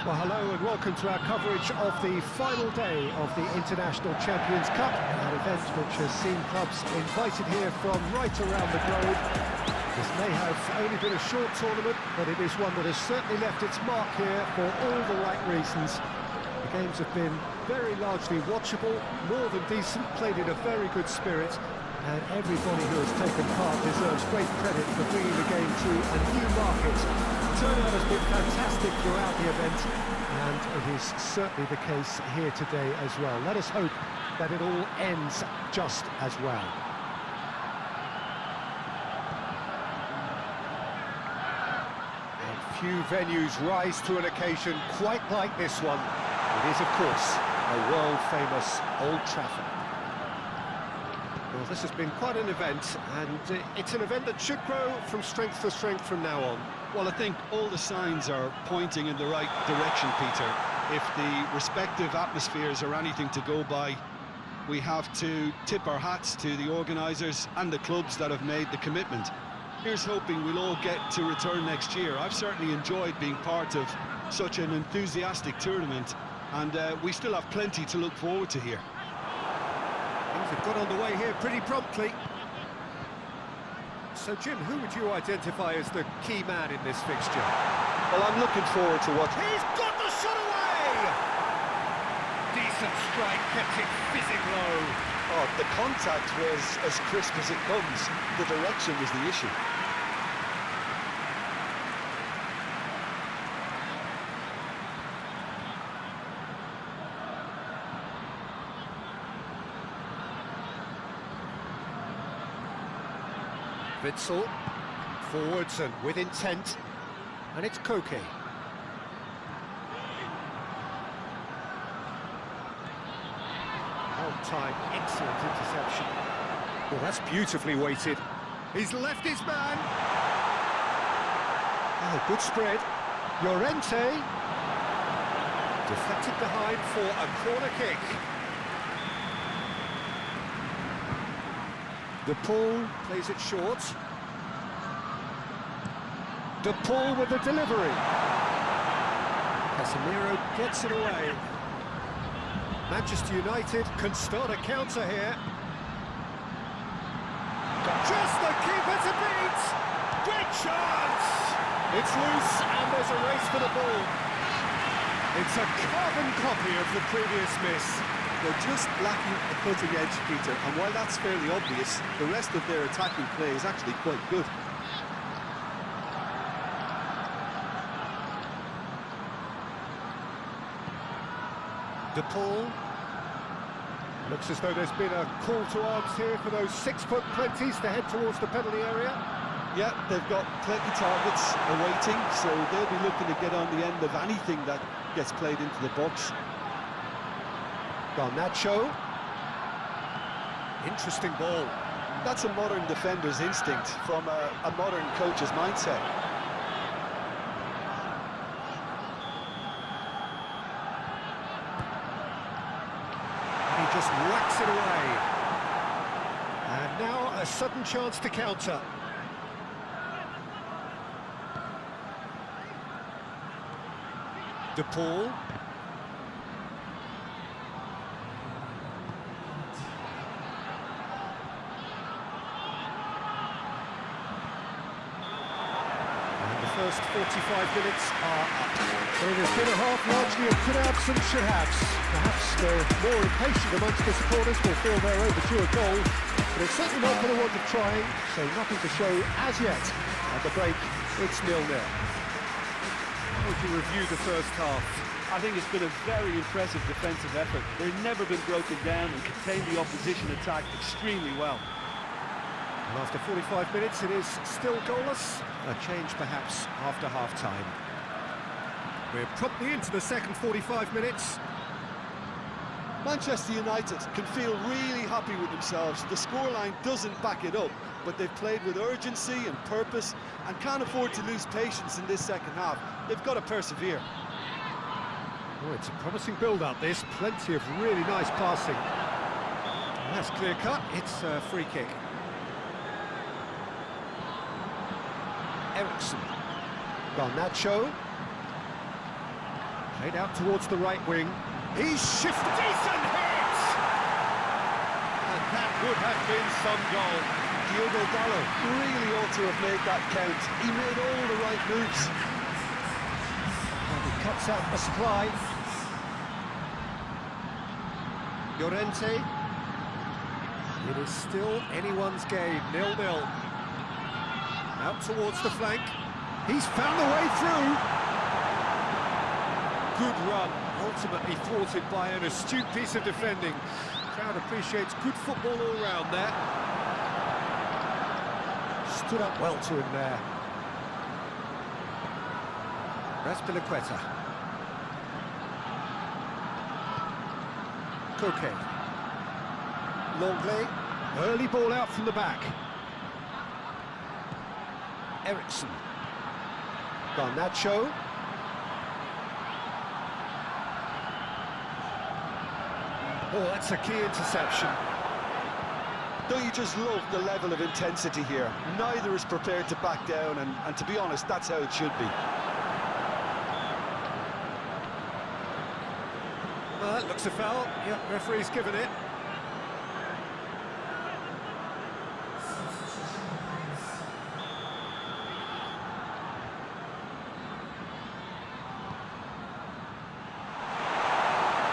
Well, hello and welcome to our coverage of the final day of the International Champions Cup, an event which has seen clubs invited here from right around the globe. This may have only been a short tournament, but it is one that has certainly left its mark here for all the right reasons. The games have been very largely watchable, more than decent, played in a very good spirit, and everybody who has taken part deserves great credit for bringing the game to a new market. The turnout has been fantastic throughout the event, and it is certainly the case here today as well. Let us hope that it all ends just as well. And few venues rise to an occasion quite like this one. It is, of course, a world-famous Old Trafford. Well, this has been quite an event, and it's an event that should grow from strength to strength from now on. Well, I think all the signs are pointing in the right direction, Peter. If the respective atmospheres are anything to go by, we have to tip our hats to the organisers and the clubs that have made the commitment. Here's hoping we'll all get to return next year. I've certainly enjoyed being part of such an enthusiastic tournament, and we still have plenty to look forward to here. Things have got underway here pretty promptly. So, Jim, who would you identify as the key man in this fixture? Well, I'm looking forward to what... He's got the shot away! Decent strike, kept it fizzing low. Oh, the contact was as crisp as it comes. The direction was the issue. Witsel, forwards and with intent, and it's Koke. On time, excellent interception. Well, that's beautifully weighted. He's left his man. Oh, good spread. Llorente. Deflected behind for a corner kick. De Paul plays it short. De Paul with the delivery. Casemiro gets it away. Manchester United can start a counter here. Just the keeper to beat! Big chance! It's loose and there's a race for the ball. It's a carbon copy of the previous miss. They're just lacking a cutting edge, Peter, and while that's fairly obvious, the rest of their attacking play is actually quite good. De Paul. Looks as though there's been a call to arms here for those 6-foot plenties to head towards the penalty area. Yeah, they've got plenty targets awaiting, so they'll be looking to get on the end of anything that gets played into the box. Garnacho. Interesting ball. That's a modern defender's instinct from a modern coach's mindset. And he just whacks it away. And now a sudden chance to counter. De Paul. First 45 minutes are up. So it has been a half largely of could-haves and should-haves. Perhaps the more impatient amongst the supporters will feel they're overdue a goal, but it's certainly not for the want of trying, so nothing to show as yet. At the break, it's 0-0. How would you review the first half? I think it's been a very impressive defensive effort. They've never been broken down and contained the opposition attack extremely well. And after 45 minutes, it is still goalless. A change, perhaps, after half-time. We're promptly into the second 45 minutes. Manchester United can feel really happy with themselves. The scoreline doesn't back it up, but they've played with urgency and purpose and can't afford to lose patience in this second half. They've got to persevere. Oh, it's a promising build-up, this. Plenty of really nice passing. And that's clear-cut. It's a free kick. Eriksson. Garnacho. Played out towards the right wing. He's shifted. Decent hit! And that would have been some goal. Diogo Dallo really ought to have made that count. He made all the right moves. And he cuts out the supply. Llorente. It is still anyone's game, 0-0. Out towards the flank. He's found the way through. Good run, ultimately thwarted by an astute piece of defending. Crowd appreciates good football all round there. Stood up well to him there. Raspilicueta. Coque. Longley. Early ball out from the back. Ericsson. Garnacho. Oh, that's a key interception. Don't you just love the level of intensity here? Neither is prepared to back down, and to be honest, that's how it should be. Well, that looks a foul. Yeah, referee's given it.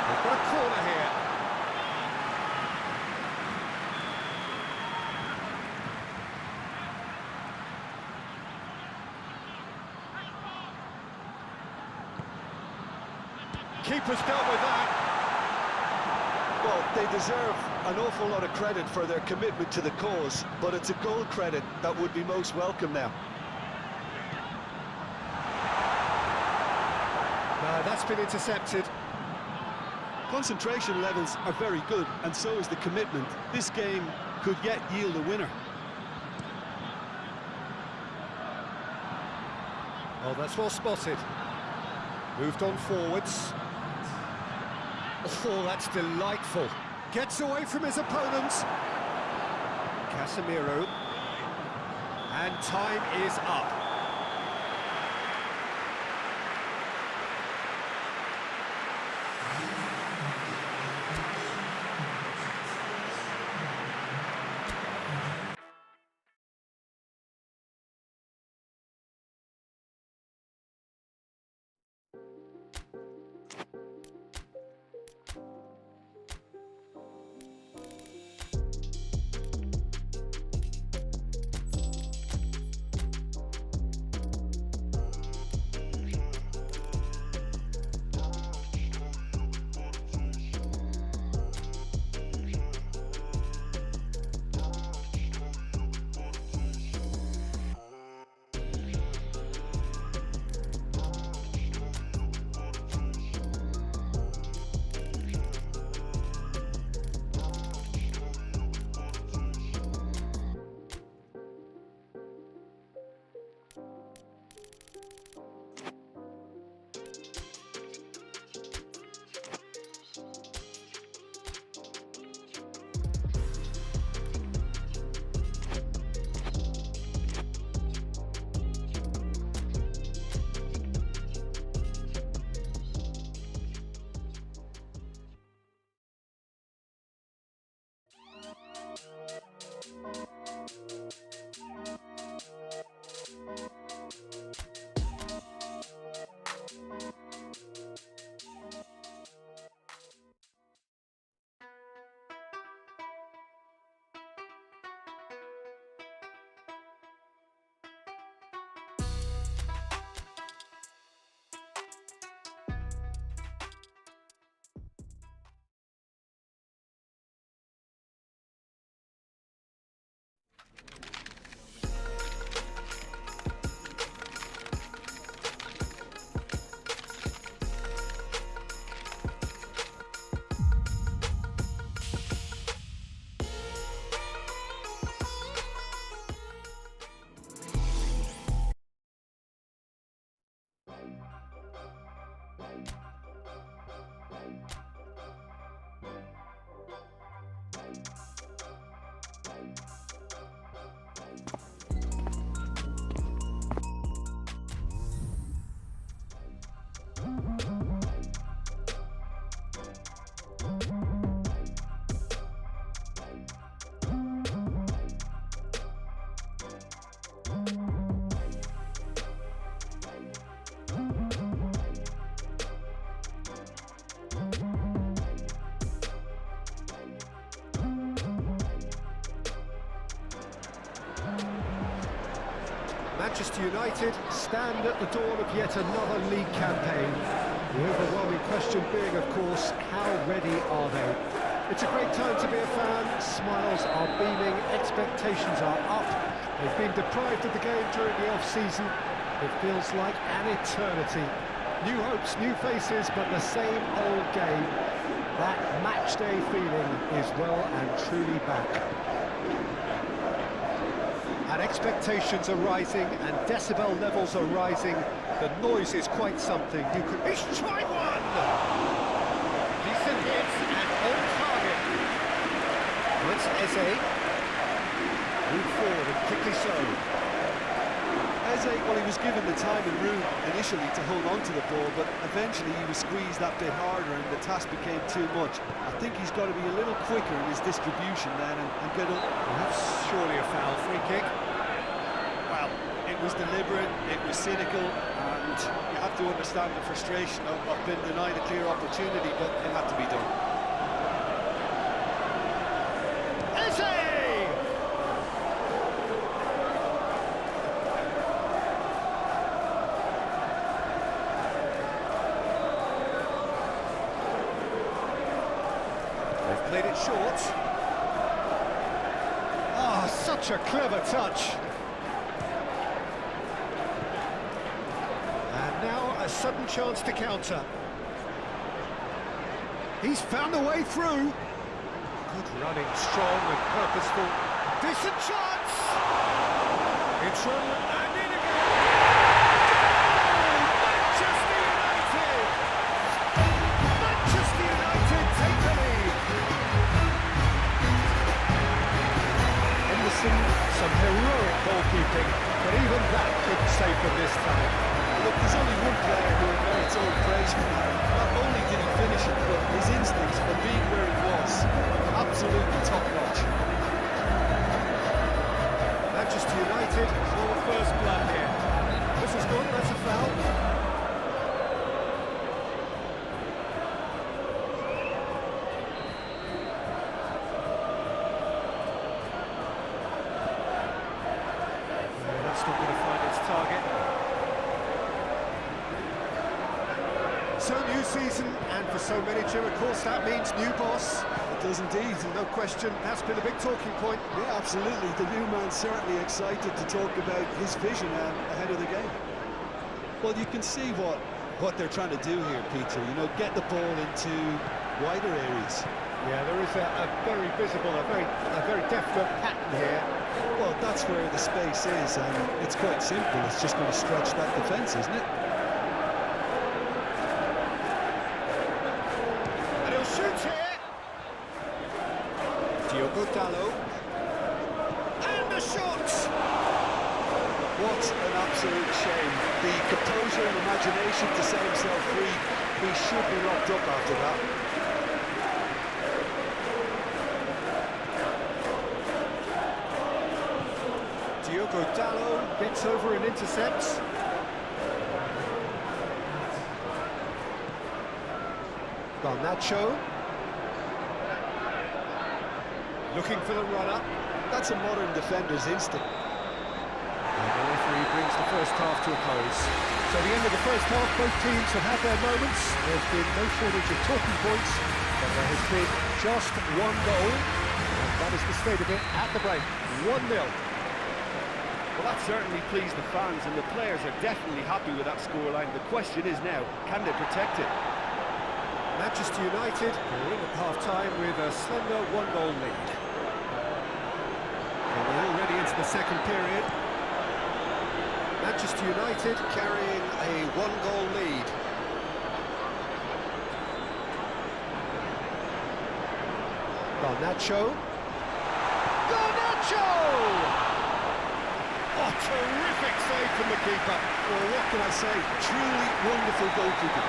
They've got a corner here. Keeper's dealt with that. Well, they deserve an awful lot of credit for their commitment to the cause, but it's a goal credit that would be most welcome now. That's been intercepted. Concentration levels are very good, and so is the commitment. This game could yet yield a winner. Oh, that's well spotted. Moved on forwards. Oh, that's delightful. Gets away from his opponents. Casemiro. And time is up. Manchester United stand at the dawn of yet another league campaign. The overwhelming question being, of course, how ready are they? It's a great time to be a fan. Smiles are beaming, expectations are up. They've been deprived of the game during the off-season. It feels like an eternity. New hopes, new faces, but the same old game. That match-day feeling is well and truly back. And expectations are rising, and decibel levels are rising. The noise is quite something. You could... He's tried one! Decent hits and on target. That's Eze. Move forward and quickly so. Eze, well, he was given the time and room initially to hold on to the ball, but eventually he was squeezed that bit harder and the task became too much. I think he's got to be a little quicker in his distribution then and get up. Well, that's surely a foul. Free kick. Well, it was deliberate, it was cynical, and you have to understand the frustration of being denied a clear opportunity, but it had to be done. Eze! They've played it short. Ah, such a clever touch. And now a sudden chance to counter. He's found a way through. Good running, strong and purposeful. Decent chance! It's run and in again! Manchester United! Manchester United take the lead! Henderson, some heroic goalkeeping, but even that couldn't save them this time. Look, there's only one player who merits all praise for that. Not only did he finish it, but his instincts for being where he was, absolutely top-notch. Manchester United saw the first blood here. This is good, that's a foul. That's not going to find its target. So new season, and for so many, Jim, of course, that means new boss. It does indeed. No question, that's been a big talking point. Yeah, absolutely. The new man's certainly excited to talk about his vision ahead of the game. Well, you can see what they're trying to do here, Peter. You know, get the ball into wider areas. Yeah, there is a very visible, a very definite pattern here. Well, that's where the space is, and it's quite simple. It's just going to stretch that defence, isn't it? And he'll shoot here. Diogo Dalot. And a shot! What an absolute shame. The composure and imagination to set himself free. He should be locked up after that. Diogo Dalot gets over and intercepts. Garnacho. Looking for the runner. That's a modern defender's instinct. And the referee brings the first half to a close. So the end of the first half, both teams have had their moments. There's been no shortage of talking points, but there has been just one goal. And that is the state of it at the break. 1-0. Well, that certainly pleased the fans, and the players are definitely happy with that scoreline. The question is now, can they protect it? Manchester United are in at half-time with a slender one-goal lead. And we're already into the second period. Manchester United carrying a one-goal lead. Garnacho. Garnacho! Oh, terrific save from the keeper. Well, what can I say? Truly wonderful goalkeeping.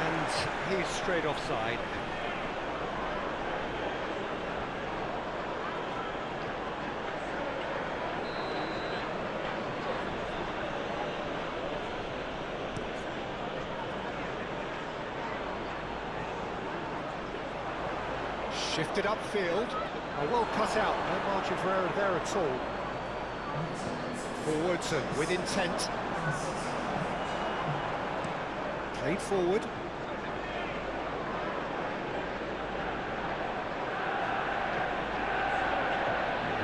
And he's straight offside. Shifted upfield. Oh, well cut out. No margin for error there at all. Forwards and with intent. Played forward.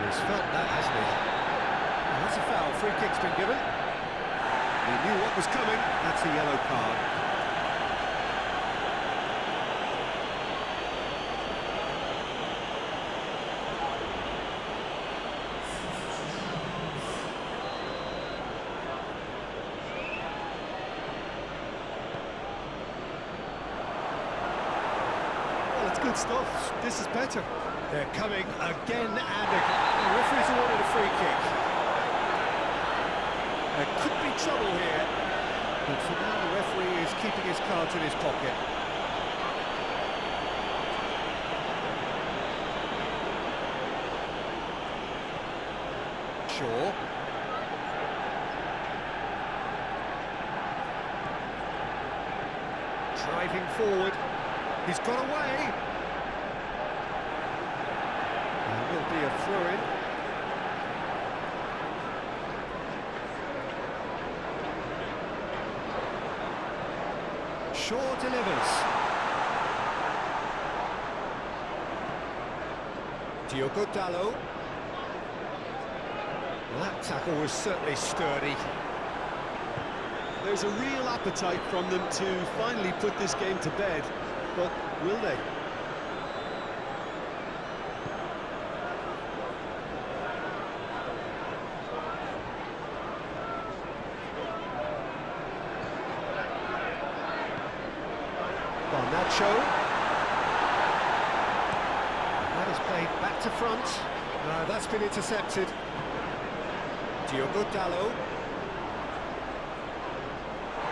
He's felt that, hasn't he? Well, that's a foul. Free kick's been given. He knew what was coming. That's a yellow card. Well, it's good stuff. This is better. They're coming again and again. The referee's awarded a free kick. There could be trouble here. But for now, the referee is keeping his cards in his pocket. Shaw. Driving forward. He's got away. There will be a throw-in. Shaw delivers. Diogo Dalot. That tackle was certainly sturdy. There's a real appetite from them to finally put this game to bed, but will they? Nacho. That is played back to front. No, that's been intercepted. Diogo Dalot.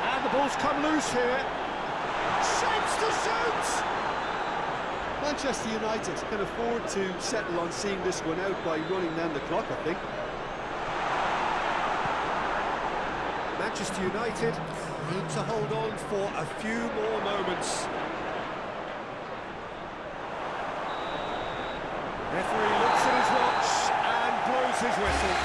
And the ball's come loose here. Shapes to shoot! Manchester United can afford to settle on seeing this one out by running down the clock, I think. Manchester United need to hold on for a few more moments. Referee looks at his watch and blows his whistle.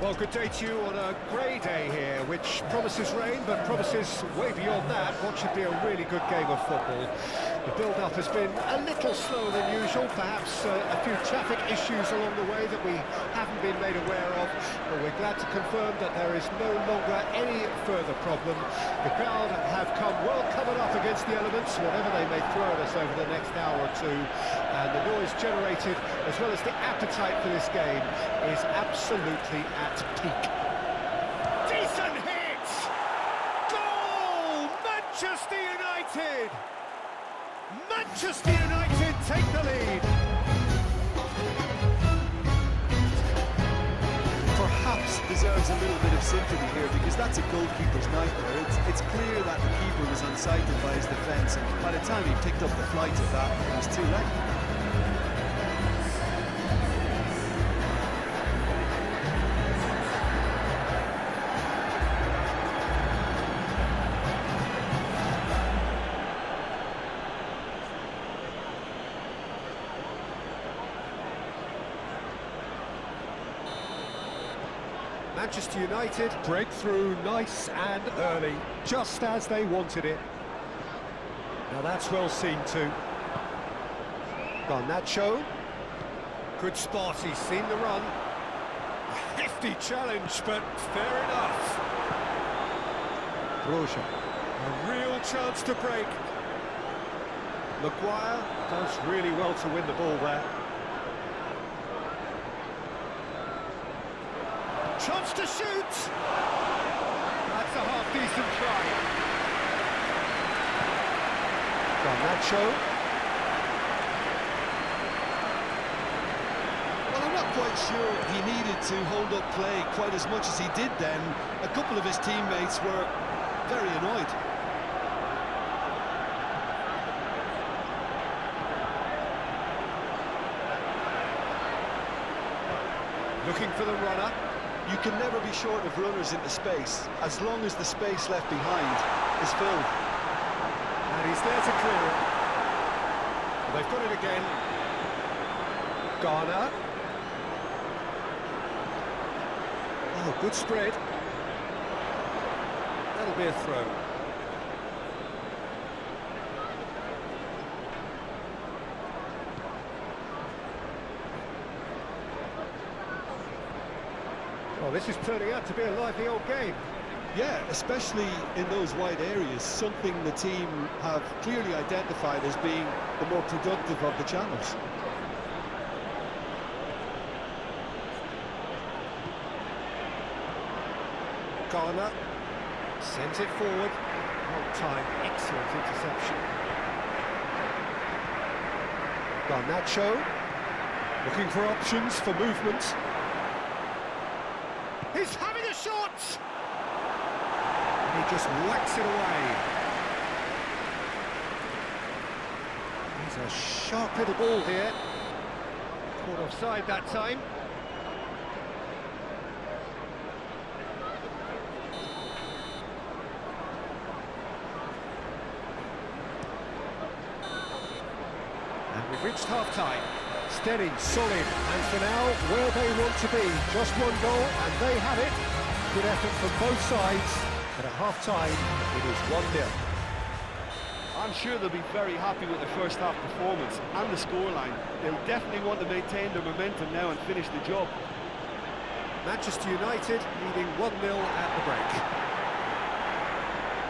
Well, good day to you on a grey day here, which promises rain, but promises way beyond that what should be a really good game of football. The build-up has been a little slower than usual, perhaps a few traffic issues along the way that we haven't been made aware of, but we're glad to confirm that there is no longer any further problem. The crowd have come well covered up against the elements, whatever they may throw at us over the next hour or two, and the noise generated, as well as the appetite for this game, is absolutely at peak. Decent hit! Goal! Manchester United! Manchester United take the lead! Perhaps deserves a little bit of sympathy here, because that's a goalkeeper's nightmare. It's clear that the keeper was unsighted by his defence, and by the time he picked up the flight of that, it was too late. Manchester United break through nice and early, just as they wanted it. Now that's well seen too. Garnacho. Good spot, he's seen the run. A hefty challenge, but fair enough. Roja. A real chance to break. Maguire does really well to win the ball there. Chance to shoot! That's a half-decent try. Garnacho. Well, I'm not quite sure he needed to hold up play quite as much as he did then. A couple of his teammates were very annoyed. Looking for the runner. You can never be short of runners into space, as long as the space left behind is filled. And he's there to clear it. They've got it again. Garner. Oh, good spread. That'll be a throw. Well, this is turning out to be a lively old game. Yeah, especially in those wide areas, something the team have clearly identified as being the more productive of the channels. Garner sends it forward. Long time, excellent interception. Garnacho looking for options for movement. He's having a shot! And he just whacks it away. He's a sharp little ball here. Caught offside that time. And we've reached half-time. Steady, solid, and for now, where they want to be. Just one goal, and they have it. Good effort from both sides, but at half-time, it is 1-0. I'm sure they'll be very happy with the first half performance and the scoreline. They'll definitely want to maintain their momentum now and finish the job. Manchester United leading 1-0 at the break.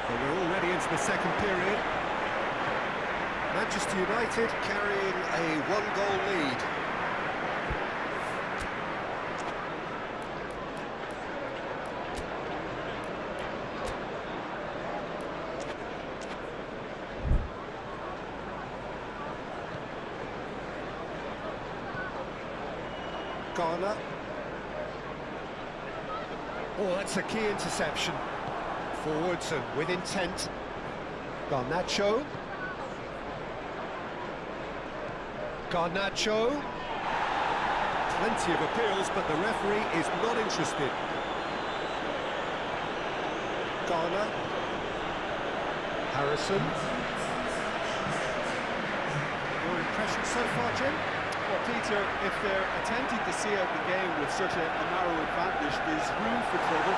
So we're already into the second period. Manchester United carrying a one-goal lead. Garner. Oh, that's a key interception. Forwards and with intent. Garnacho. Garnacho. Plenty of appeals, but the referee is not interested. Garner. Harrison. Your impression so far, Jim? Well, Peter, if they're attempting to see out the game with such a narrow advantage, there's room for trouble.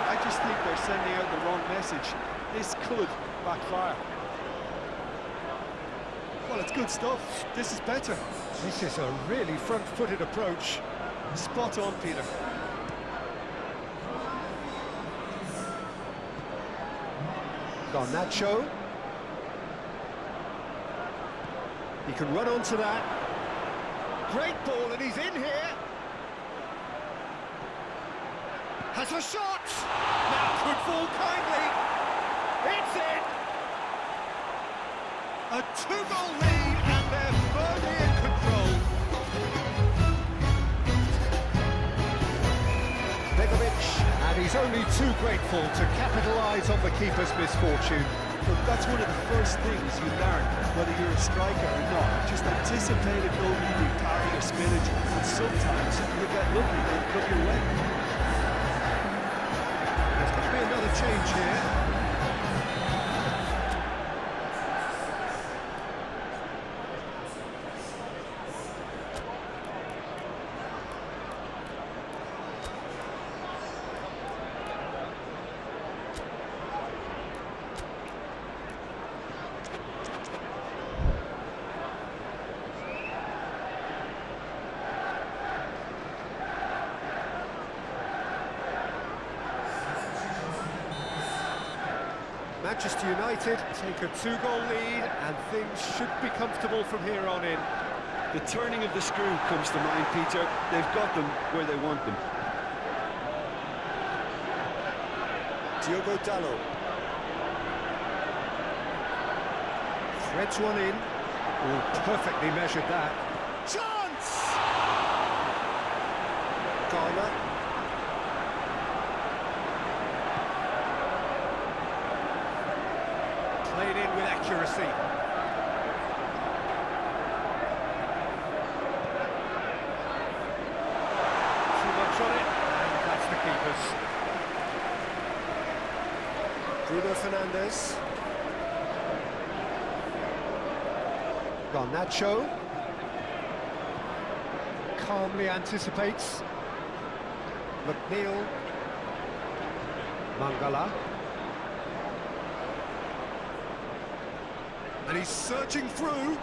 I just think they're sending out the wrong message. This could backfire. Well, it's good stuff. This is better. This is a really front-footed approach. Spot on, Peter. Garnacho. He can run onto that. Great ball, and he's in here. Has a shot. Now could fall kindly. It's in. A two-goal lead, and they're firmly in control. Begovic, and he's only too grateful to capitalise on the keeper's misfortune. Look, that's one of the first things you learn, whether you're a striker or not. Just anticipate a goal-leading parry or spinach, and sometimes you get lucky, they'll come your way. There's going to be another change here. Manchester United take a 2-goal lead, and things should be comfortable from here on in. The turning of the screw comes to mind, Peter. They've got them where they want them. Diogo Dalot. Threads one in. Oh, perfectly measured that. Chance! Garner. Played in with accuracy. Too much on it, and that's the keeper's. Bruno Fernandes. Garnacho. Calmly anticipates. McNeil. Mangala. And he's searching through.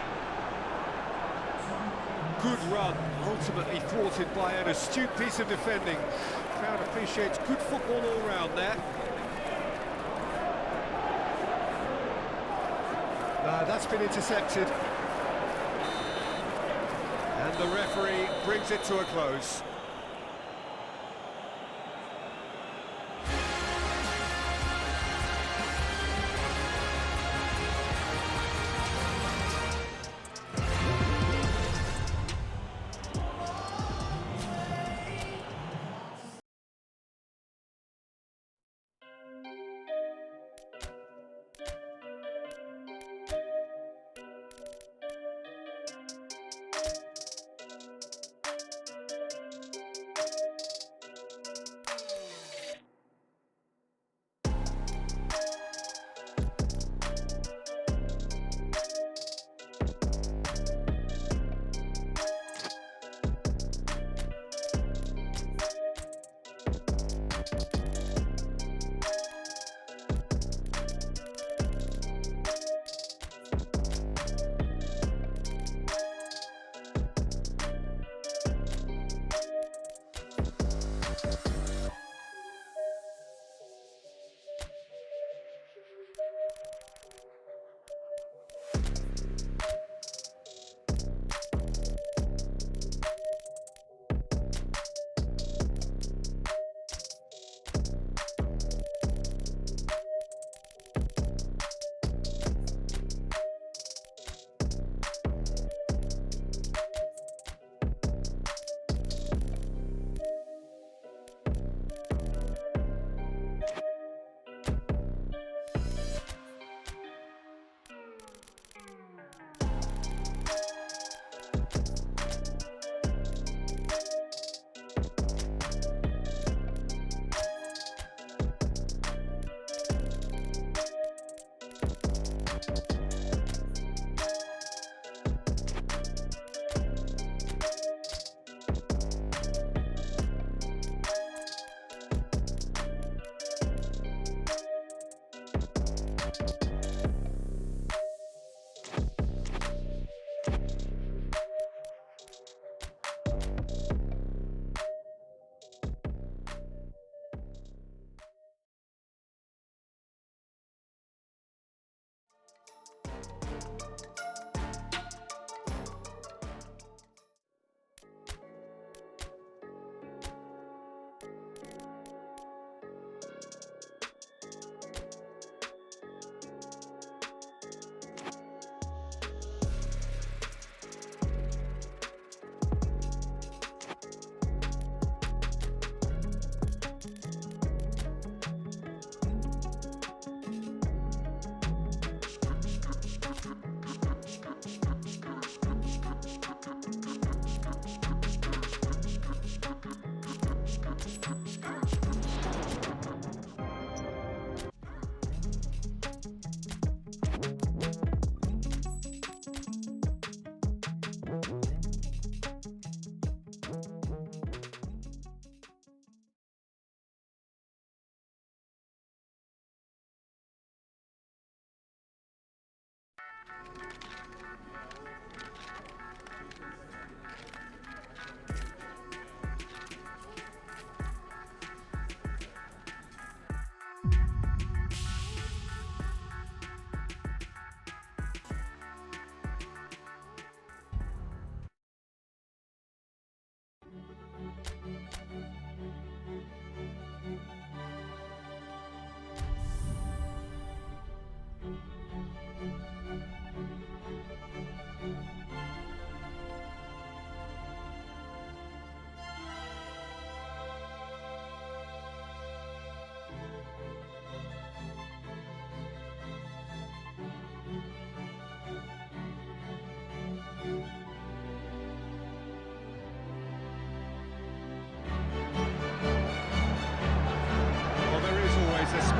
Good run, ultimately thwarted by an astute piece of defending. Crowd appreciates good football all round there. That's been intercepted. And the referee brings it to a close.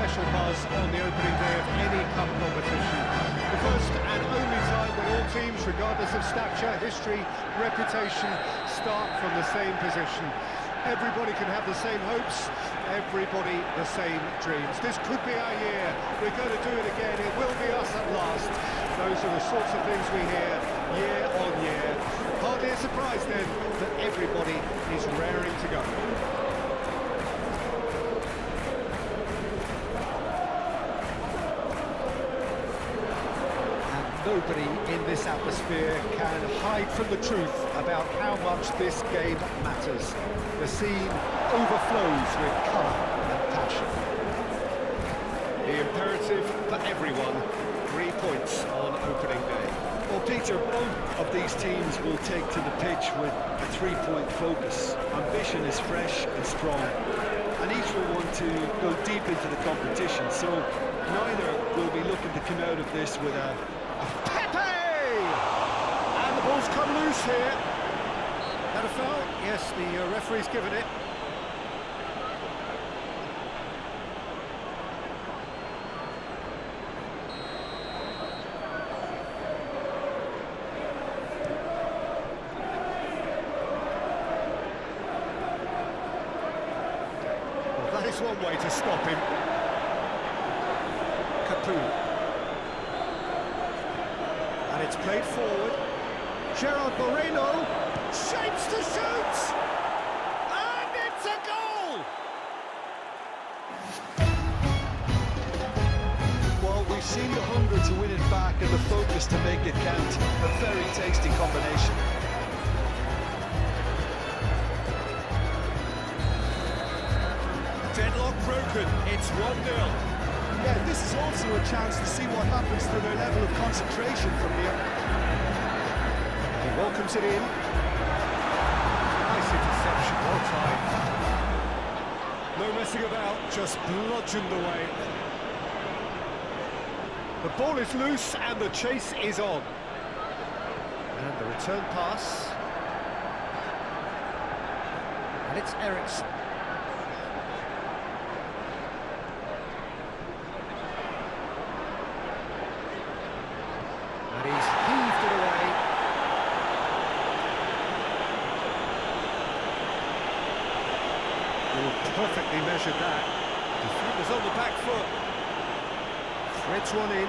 special buzz on the opening day of any cup competition. The first and only time when all teams, regardless of stature, history, reputation, start from the same position. Everybody can have the same hopes, everybody the same dreams. This could be our year. We're going to do it again. It will be us at last. Those are the sorts of things we hear year on year. Hardly a surprise then that everybody is raring to go. Nobody in this atmosphere can hide from the truth about how much this game matters. The scene overflows with colour and passion. The imperative for everyone, 3 points on opening day. Well, Peter, both of these teams will take to the pitch with a 3-point focus. Ambition is fresh and strong, and each will want to go deep into the competition, so neither will be looking to come out of this with a Pepe! And the ball's come loose here. That a foul? Yes, the referee's given it. Well, that is one way to stop him. Capu. And it's played forward. Gerard Moreno shapes to shoot! And it's a goal! Well, we've seen the hunger to win it back and the focus to make it count. A very tasty combination. Deadlock broken, it's 1-0. Yeah, this is also a chance to see what happens to their level of concentration from here. He welcomes it in. Nice interception, well timed. No messing about, just bludgeoned away. The ball is loose and the chase is on. And the return pass. And it's Eriksson. And he's heaved it away. Oh, perfectly measured that. Defender's on the back foot. Threads one in.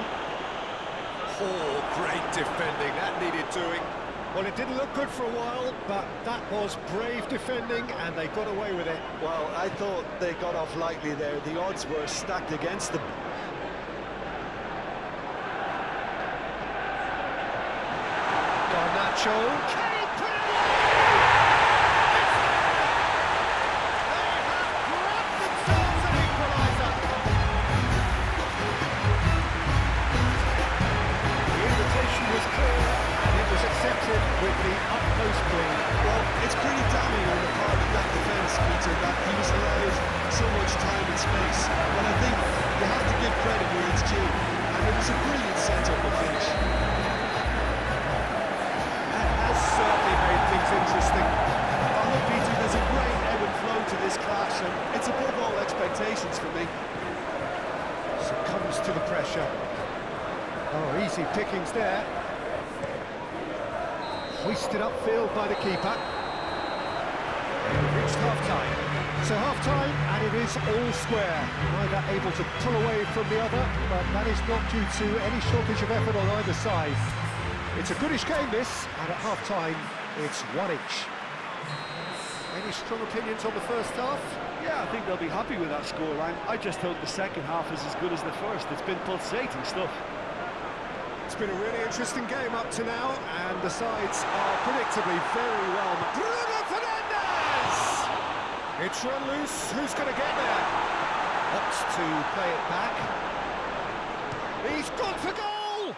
Oh, great defending. That needed doing. Well, it didn't look good for a while, but that was brave defending, and they got away with it. Well, I thought they got off lightly there. The odds were stacked against them. Garnacho. Can he put it away? They have grabbed themselves an equaliser. The invitation was clear, and it was accepted with the utmost glee. Well, it's pretty damning on the part of that defence, Peter, that he was allowed so much time and space. But I think you have to give credit where it's due, and it was a brilliant set-up and finish. Certainly made things interesting. Oh, look, Peter, there's a great ebb and flow to this clash, and it's above all expectations for me. Succumbs to the pressure. Oh, easy pickings there. Hoisted upfield by the keeper. We've reached half-time. So half-time, and it is all square. Neither able to pull away from the other, but that is not due to any shortage of effort on either side. It's a goodish game, this, and at half-time, it's 1 each. Any strong opinions on the first half? Yeah, I think they'll be happy with that scoreline. I just hope the second half is as good as the first. It's been pulsating stuff. It's been a really interesting game up to now, and the sides are predictably very well. Bruno Fernandes! It's run loose. Who's going to get there? Opts to play it back. He's gone for goal!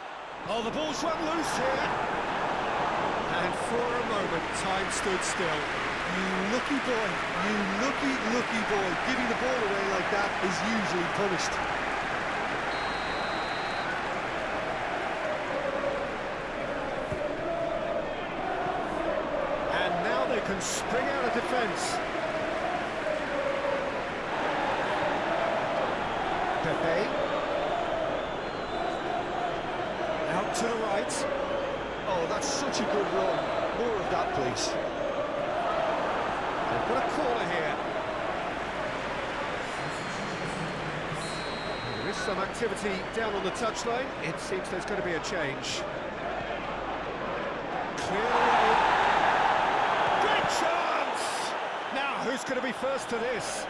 Oh, the ball's run loose here. And for a moment, time stood still. You lucky boy, you lucky boy. Giving the ball away like that is usually punished. And now they can spring out of defence. Pepe. Out to the right. Oh, that's such a good run. More of that, please. They've got a corner here. There is some activity down on the touchline. It seems there's going to be a change. Clear away. Great chance! Now, who's going to be first to this?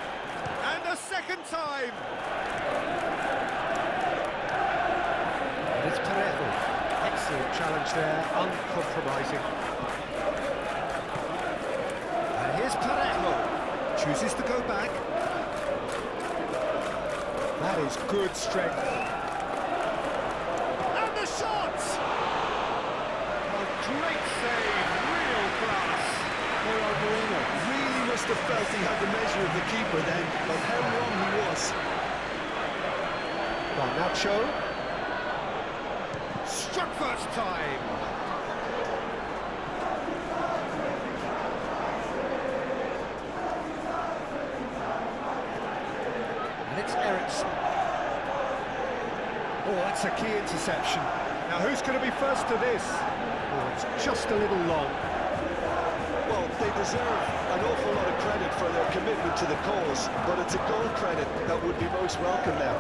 And a second time! And it's Parejo. Excellent challenge there, uncompromising. And here's Parejo. Chooses to go back. That is good strength. And the shot! A great save, real class. Moreno really must have felt he had the measure of the keeper then, but how wrong he was. Nacho. Struck first time. And it's Ericsson. Oh, that's a key interception. Now, who's going to be first to this? Oh, it's just a little long. Well, they deserve an awful lot of credit for their commitment to the cause, but it's a goal credit that would be most welcome now.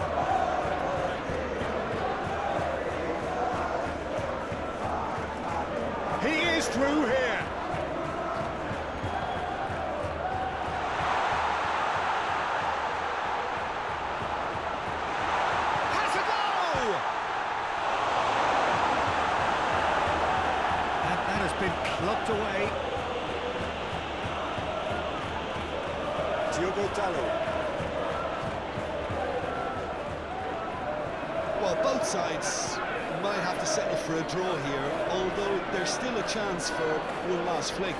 He is through here. Has a goal! And that has been clubbed away. Diogo Dallo. Well, both sides might have to settle for a draw here, although there's still a chance for one last fling.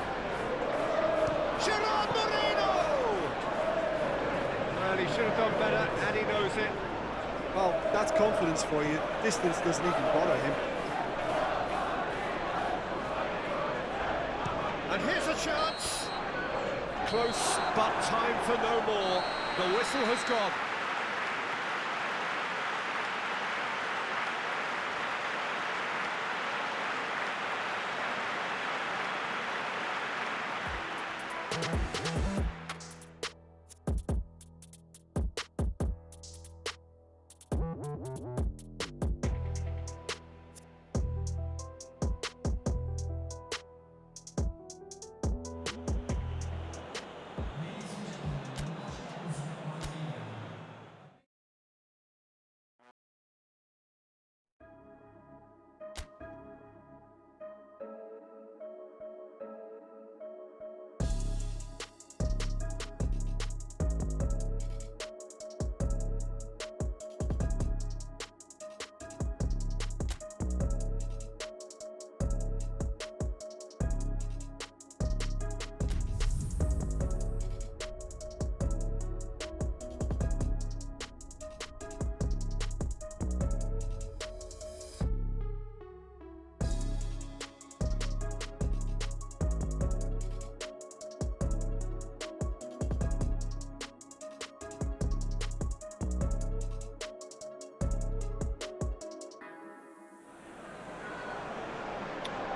Gerard Moreno! Well, he should have done better, and he knows it. Well, that's confidence for you. Distance doesn't even bother him. And here's a chance. Close, but time for no more. The whistle has gone.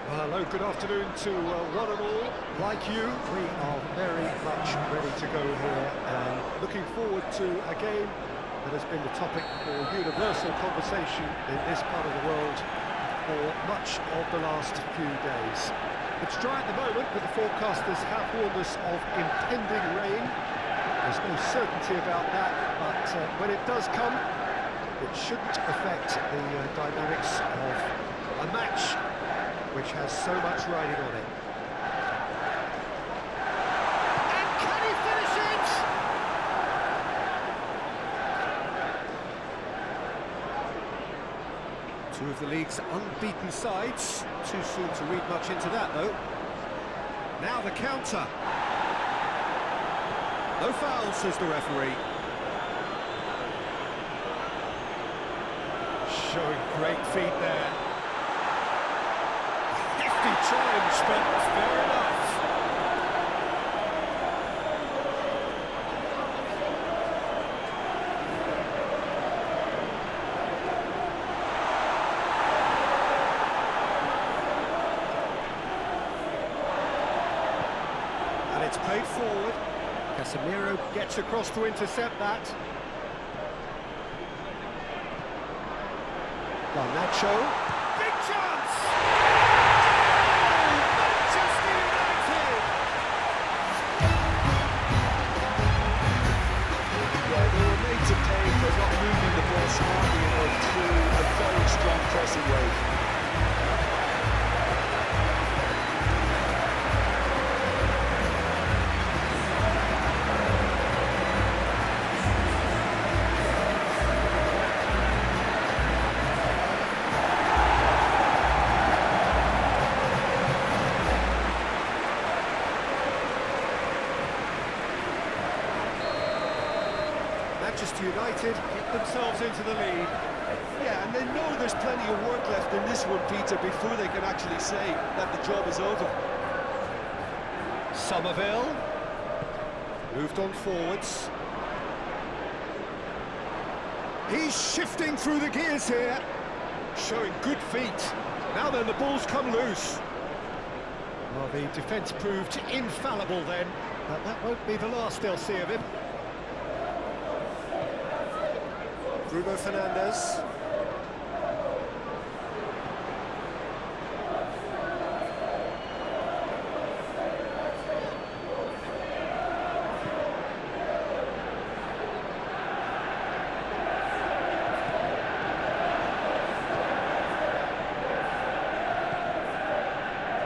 Well, hello, good afternoon to one and all. Like you, we are very much ready to go here and looking forward to a game that has been the topic for universal conversation in this part of the world for much of the last few days. It's dry at the moment, but the forecasters have warned us of impending rain. There's no certainty about that, but when it does come, it shouldn't affect the dynamics of a match which has so much riding on it. And can he finish it? Two of the league's unbeaten sides. Too soon to read much into that, though. Now the counter. No foul, says the referee. Showing great feet there. Challenge, but fair enough. It's played forward. Casemiro gets across to intercept that. Garnacho. Big chance! Manchester United! Yeah, they were made to pay for not moving the ball smartly enough through a very strong pressing wave. Manchester United get themselves into the lead. Yeah, and they know there's plenty of work left in this one, Peter, before they can actually say that the job is over. Somerville moved on forwards. He's shifting through the gears here, showing good feet. Now then, the ball's come loose. Well, the defence proved infallible then, but that won't be the last they'll see of him. Bruno Fernandes.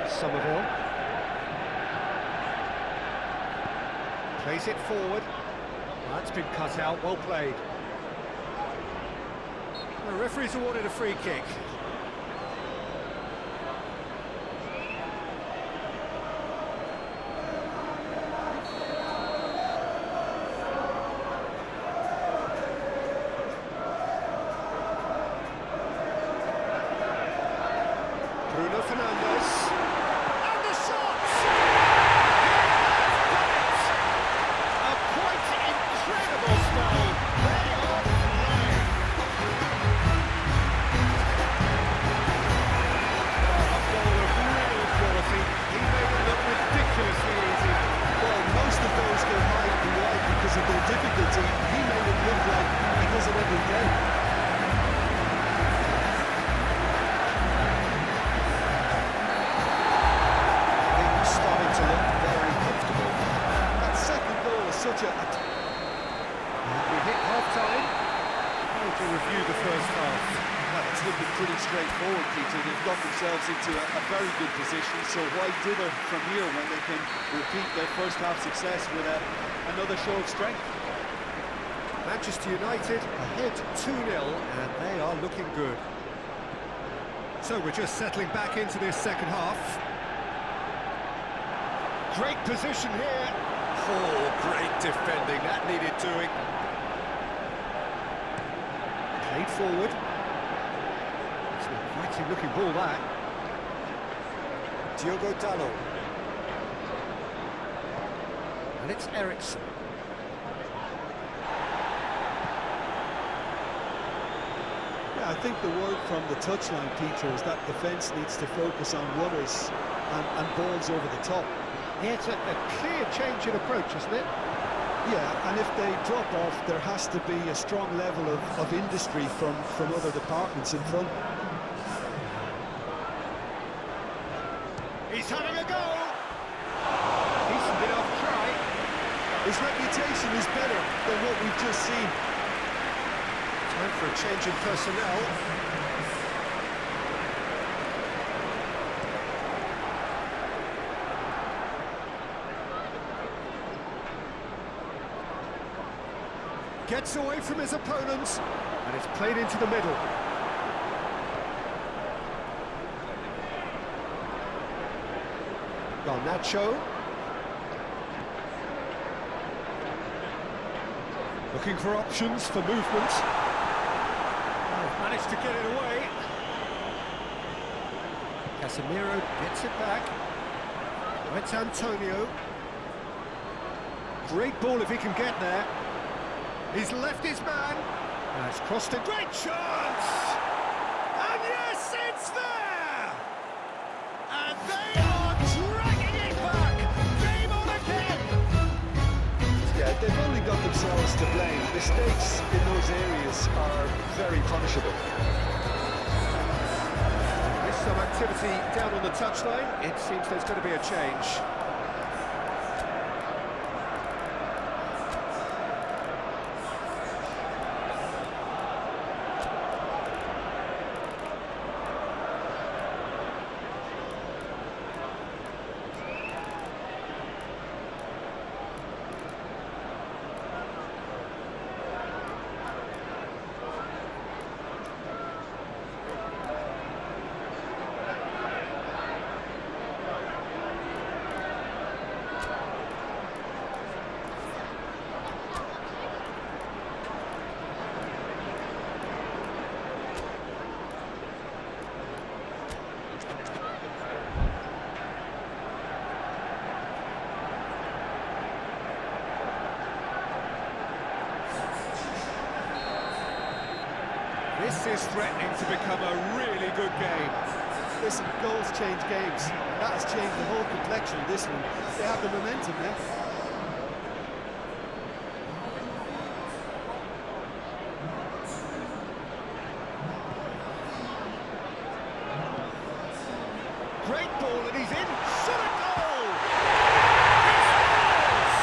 Somerville. Plays it forward. That's been cut out, well played. The referee's awarded a free kick. Bruno Fernandes. And the shot! A quite incredible spell. They are flying. A goal of real quality. He made it look ridiculously easy. Well, most of those go high and wide because of their difficulty. He made it look like he does it every day. Such a... We hit half-time. To review the first half. Well, it's looking pretty straightforward, Peter. They've got themselves into a very good position, so why dither from here when they can repeat their first half success with another show of strength? Manchester United ahead 2-0, and they are looking good. So we're just settling back into this second half. Great position here. Oh, great defending, that needed doing. Played forward. It's an inviting looking ball, that. Diogo Dalot. And it's Ericsson. Yeah, I think the word from the touchline, Peter, is that defence needs to focus on runners and balls over the top. Yeah, it's a clear change in approach, isn't it? Yeah, and if they drop off, there has to be a strong level of industry from other departments in front. He's having a go! Decent enough try. His reputation is better than what we've just seen. Time for a change in personnel. Gets away from his opponents, and it's played into the middle. Garnacho. Looking for options for movement. Oh, managed to get it away. Casemiro gets it back. It's Antonio. Great ball if he can get there. He's left his man. And it's crossed a great chance! And yes, it's there! And they are dragging it back! Game on again! themselves to blame. Mistakes in those areas are very punishable. There's some activity down on the touchline. It seems there's going to be a change. This is threatening to become a really good game. Listen, goals change games. That has changed the whole complexion of this one. They have the momentum now. Great ball and he's in. Shot a goal! He scores!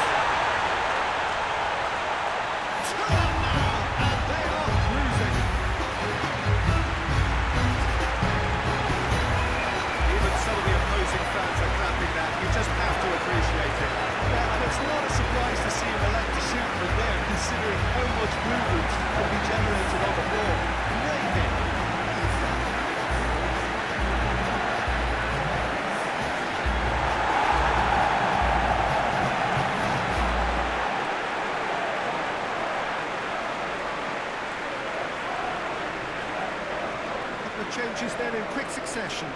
2-1 now, and they are cruising. Even some of the opposing fans are clapping that. You just have to appreciate it. Yeah, and it's not a surprise to see him elect to shoot from there, considering how much movement can be generated on the ball. Great hit. The changes then in quick succession.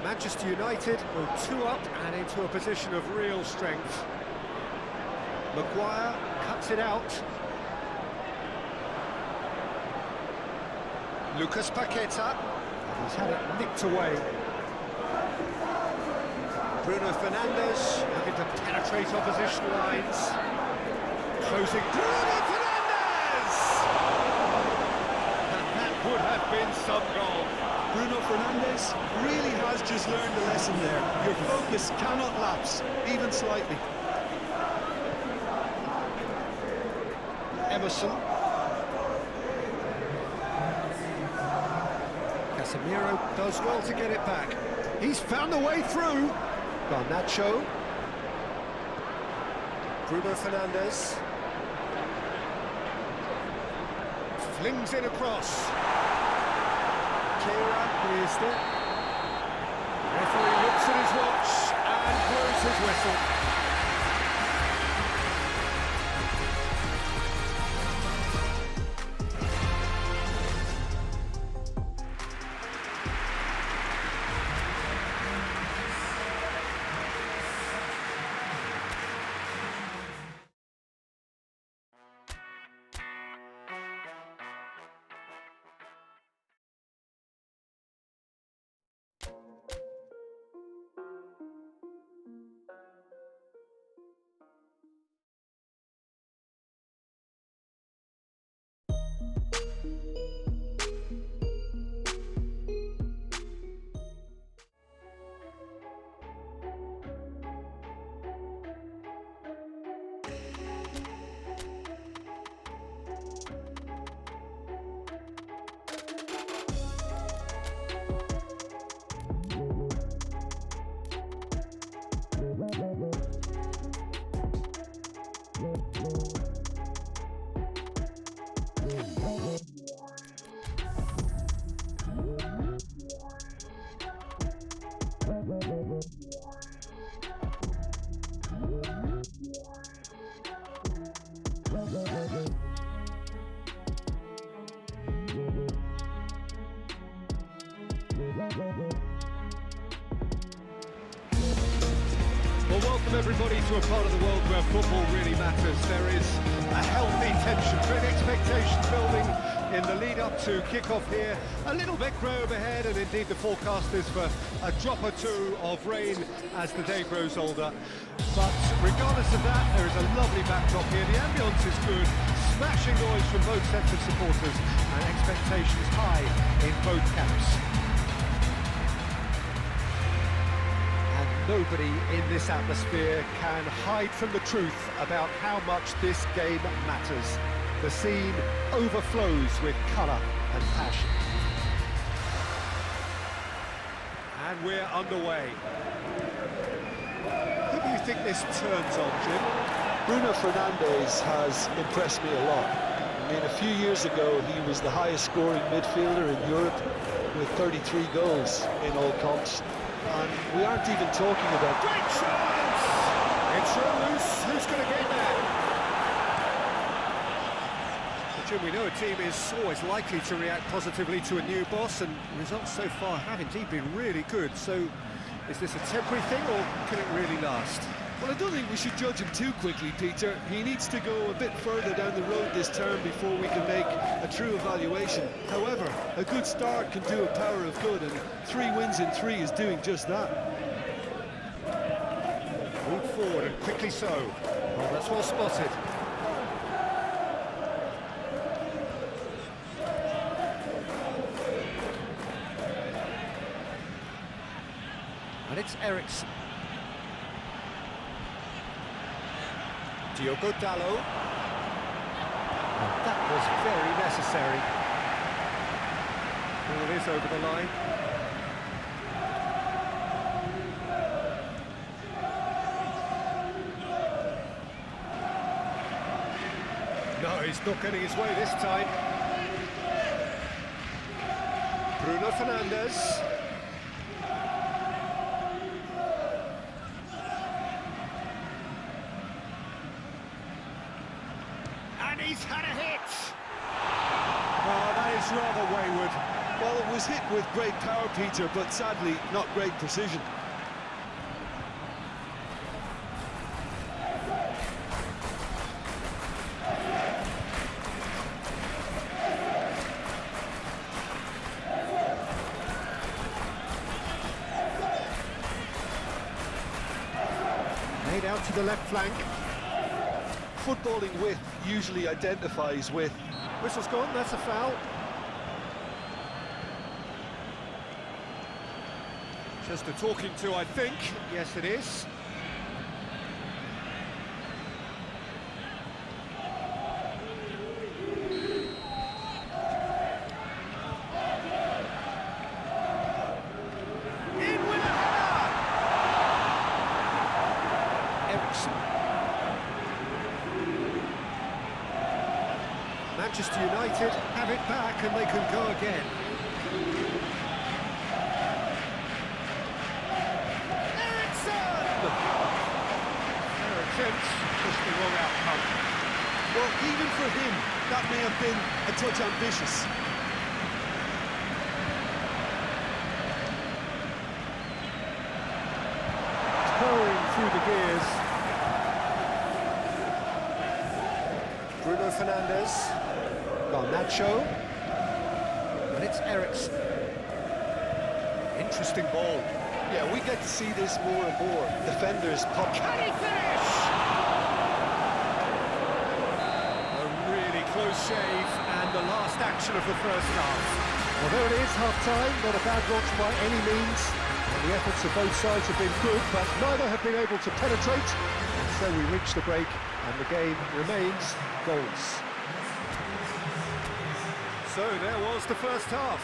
Manchester United go 2 up and into a position of real strength. Maguire cuts it out. Lucas Paqueta. He's had it nicked away. Bruno Fernandes looking to penetrate opposition lines. Closing. Bruno Fernandes! And that would have been some goal. Bruno Fernandes really has just learned the lesson there. Your focus cannot lapse, even slightly. Emerson. Casemiro does well to get it back. He's found the way through. Garnacho. Bruno Fernandes. Flings it across. Kira, here's the referee looks at his watch and blows his whistle. Well, welcome everybody to a part of the world where football really matters. There is a healthy tension, great expectation building in the lead-up to kick-off here. A little bit grey overhead, and indeed the forecast is for a drop or two of rain as the day grows older. But regardless of that, there is a lovely backdrop here. The ambience is good, smashing noise from both sets of supporters, and expectations high in both camps. Nobody in this atmosphere can hide from the truth about how much this game matters. The scene overflows with colour and passion. And we're underway. Who do you think this turns on, Jim? Bruno Fernandes has impressed me a lot. I mean, a few years ago, he was the highest scoring midfielder in Europe with 33 goals in all comps. And we aren't even talking about... Great chance! It's loose. Who's going to get there? Well, Jim, we know a team is always likely to react positively to a new boss, and results so far have indeed been really good. So, is this a temporary thing, or can it really last? Well, I don't think we should judge him too quickly, Peter. He needs to go a bit further down the road this term before we can make a true evaluation. However, a good start can do a power of good, and 3 wins in 3 is doing just that. Move forward, and quickly so. Well, that's well spotted. And it's Eriksen. Diogo Dalot. That was very necessary. Ball is over the line. No, he's not getting his way this time. Bruno Fernandes. He's had a hit! Oh, that is rather wayward. Well, it was hit with great power, Peter, but sadly, not great precision. Made out to the left flank. Footballing width usually identifies with... Whistle's gone, that's a foul. Just a talking to, I think. Yes, it is. In with a header! Eriksen. Manchester United have it back, and they can go again. Eriksen! Fair attempt, just the wrong outcome. Well, even for him, that may have been a touch ambitious. Pouring through the gears. Bruno Fernandes. Garnacho. And it's Eriksen. Interesting ball. Yeah, we get to see this more and more. Defenders pop... Can he finish? A really close shave, and the last action of the first half. Well, there it is, half-time. Not a bad watch by any means. And the efforts of both sides have been good, but neither have been able to penetrate. And so we reach the break, and the game remains goals. So there was the first half.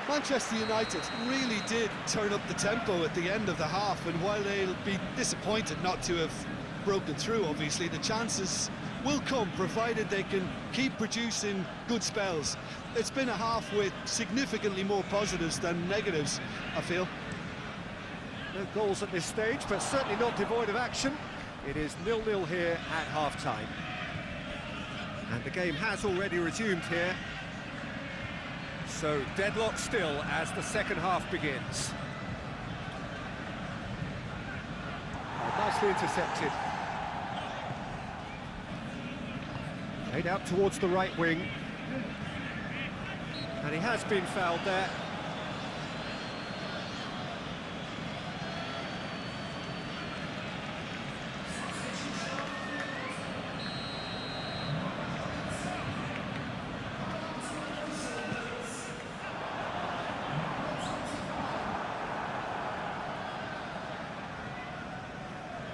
Manchester United really did turn up the tempo at the end of the half, and while they'll be disappointed not to have broken through, obviously, the chances will come, provided they can keep producing good spells. It's been a half with significantly more positives than negatives, I feel. No goals at this stage, but certainly not devoid of action. It is 0-0 here at half-time. And the game has already resumed here. So deadlock still as the second half begins. Nicely intercepted. Played out towards the right wing. And he has been fouled there.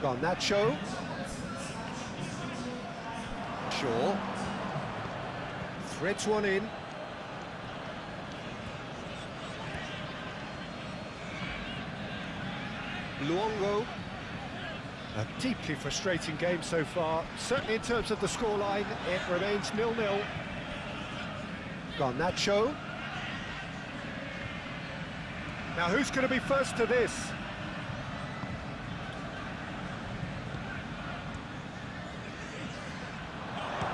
Garnacho. Shaw. Threads one in. Luongo. A deeply frustrating game so far. Certainly in terms of the scoreline, it remains 0-0. Garnacho. Now who's going to be first to this?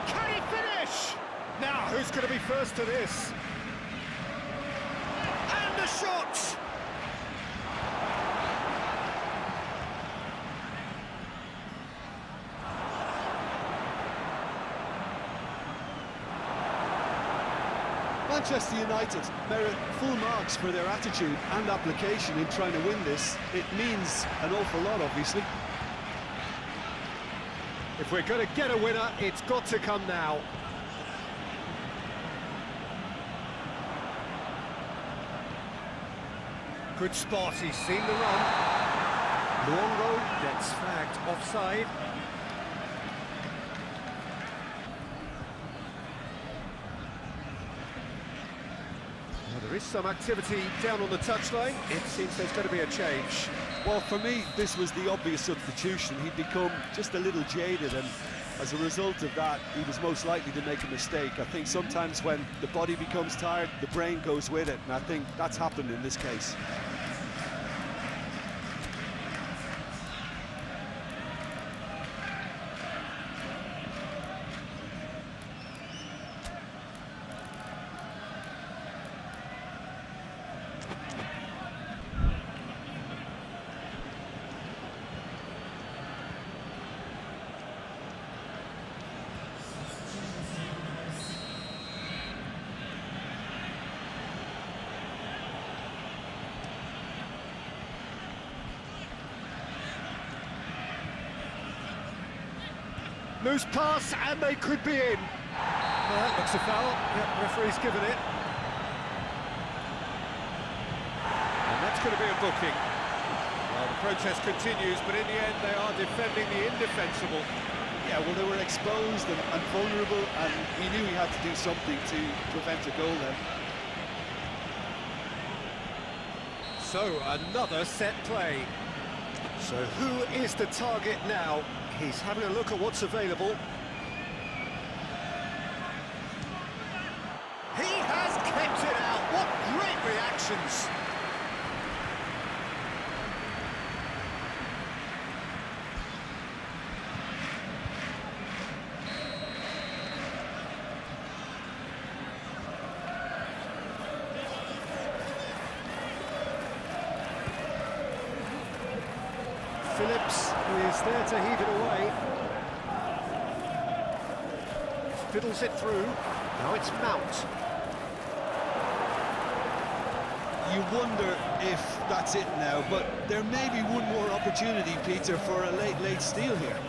Can he finish? Now who's going to be first to this? And the shot! Manchester United merit full marks for their attitude and application in trying to win this. It means an awful lot, obviously. If we're going to get a winner, it's got to come now. Good spot, he's seen the run. Luongo gets flagged offside. There is some activity down on the touchline. It seems there's going to be a change. Well, for me, this was the obvious substitution. He'd become just a little jaded, and as a result of that, he was most likely to make a mistake. I think sometimes when the body becomes tired, the brain goes with it, and I think that's happened in this case. Loose pass, and they could be in. Well, that looks a foul. Yep, referee's given it. And that's going to be a booking. Well, the protest continues, but in the end, they are defending the indefensible. Yeah, well, they were exposed and vulnerable, and he knew he had to do something to prevent a goal then. So, another set play. So, who is the target now? He's having a look at what's available. He has kept it out. What great reactions. Phillips is there to heave it away. Fiddles it through. Now it's Mount. You wonder if that's it now, but there may be one more opportunity, Peter, for a late steal here.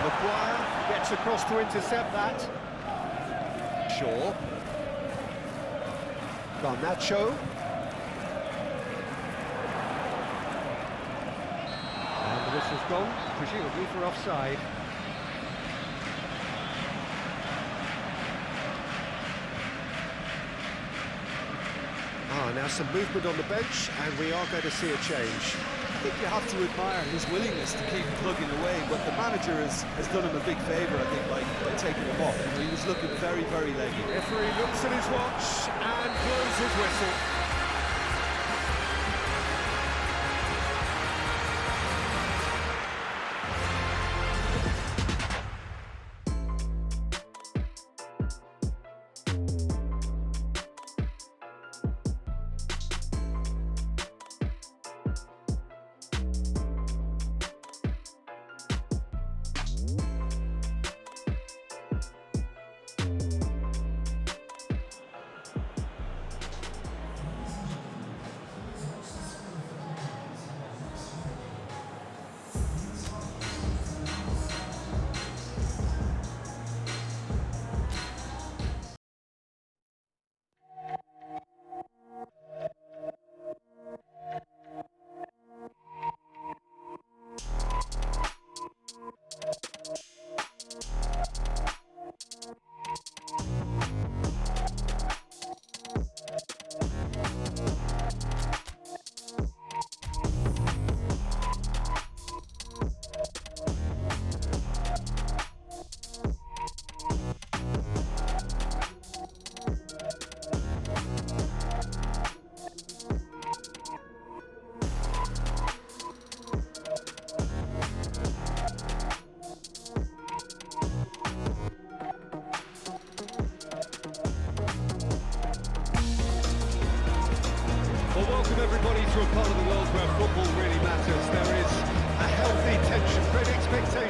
Maguire gets across to intercept that. Shaw. Garnacho. And the whistle's gone, presumably for offside. Now some movement on the bench, and we are going to see a change. I think you have to admire his willingness to keep plugging away, but the manager has done him a big favour, I think, by taking him off. He was looking very, very leggy. Referee looks at his watch and blows his whistle.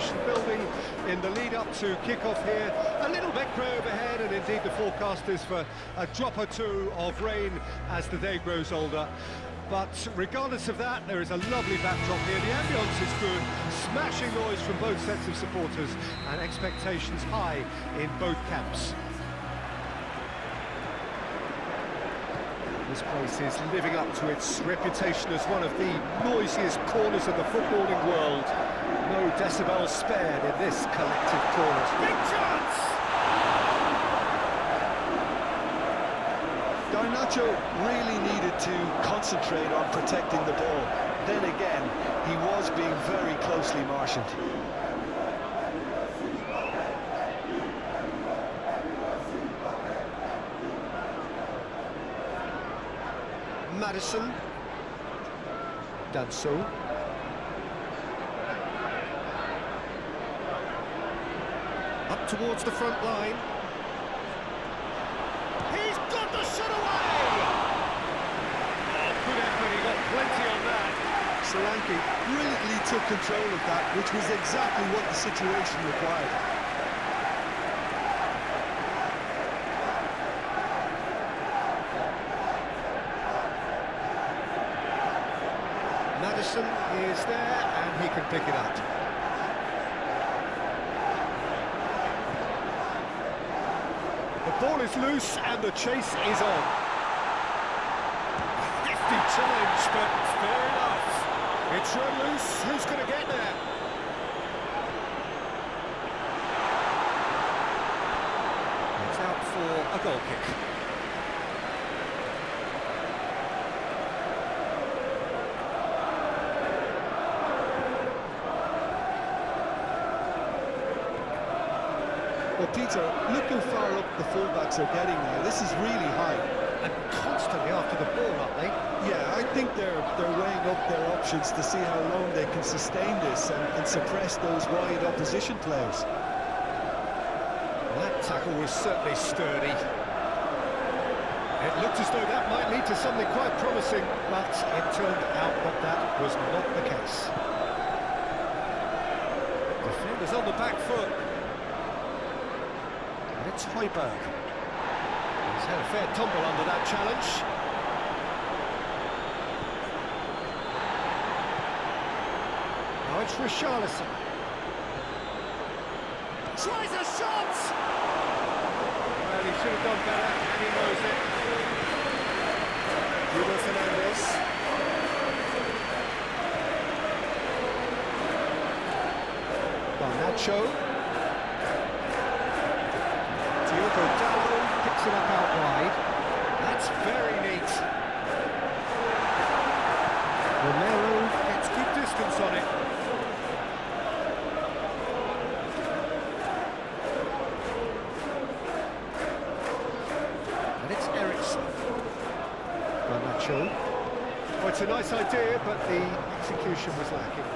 anticipation building in the lead-up to kick-off here. A little bit grey overhead, and indeed the forecast is for a drop or two of rain as the day grows older. But regardless of that, there is a lovely backdrop here. The ambience is good, smashing noise from both sets of supporters, and expectations high in both camps. This place is living up to its reputation as one of the noisiest corners of the footballing world. No decibels spared in this collective chorus. Big chance! Garnacho really needed to concentrate on protecting the ball. Then again, he was being very closely marshaled. Madison. Danso. Up towards the front line. He's got the shot away! Oh, good effort, he got plenty on that. Solanke brilliantly took control of that, which was exactly what the situation required. Madison is there, and he can pick it up. The ball is loose, and the chase is on. Hefty challenge, but fair enough. It's run loose. Who's going to get there? It's out for a goal kick. Well, Peter, look how far up the fullbacks are getting now. This is really high. And constantly after the ball, aren't they? Yeah, I think they're weighing up their options to see how long they can sustain this and suppress those wide opposition players. Well, that tackle was certainly sturdy. It looked as though that might lead to something quite promising, but it turned out that that was not the case. Defenders on the back foot. And it's Højbjerg. He's had a fair tumble under that challenge. Now it's Richarlison. Tries a shot! Well, he should have done better, and he knows it. Bruno Fernandes. Garnacho. Diogo Dalot picks it up out wide. That's very neat. Romero gets good distance on it. And it's Eriksson. Garnacho. Oh, it's a nice idea, but the execution was lacking.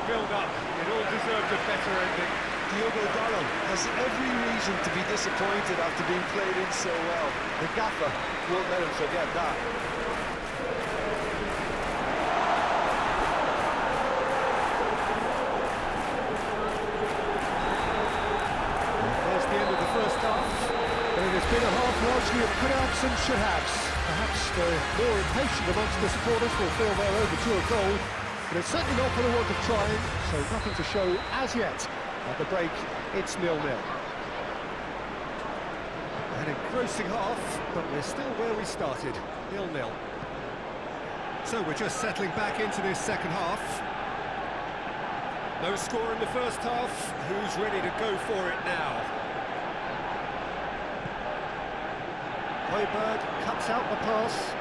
Build-up, it all deserved a better ending. Diogo Dalot has every reason to be disappointed after being played in so well. The gaffer won't let him forget that. There's the end of the first half. And it has been a half largely of could-haves and should-haves. Perhaps the more impatient amongst the supporters will feel they're overdue a goal. But it's certainly not for the want of trying, so nothing to show as yet. At the break, it's 0-0. An engrossing half, but we're still where we started, 0-0. So we're just settling back into this second half. No score in the first half. Who's ready to go for it now? Højbjerg cuts out the pass.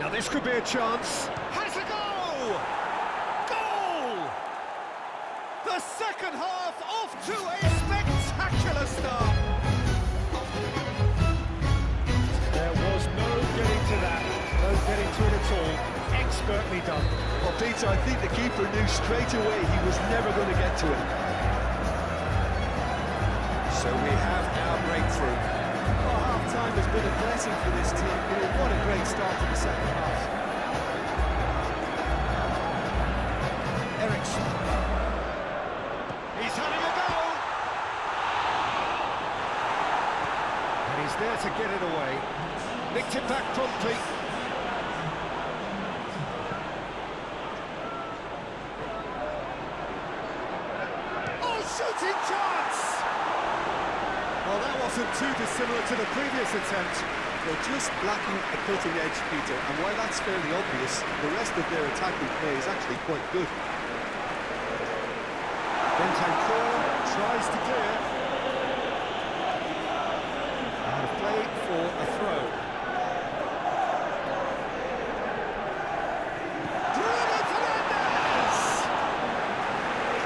Now this could be a chance. Has a goal! Goal! The second half off to a spectacular start. There was no getting to that. No getting to it at all. Expertly done. Well, Peter, I think the keeper knew straight away he was never going to get to it. So we have our breakthrough. Well, half-time has been a blessing for this team. You know, what a great start to the second half. Ericsson. He's having a go! And he's there to get it away. Nicked it back promptly. Oh, shooting chance! Well, that wasn't too dissimilar to the previous attempt. They're just lacking a cutting edge, Peter, and while that's fairly obvious, the rest of their attacking play is actually quite good. Bentancur tries to clear. Out of play for a throw. Bruno Fernandes!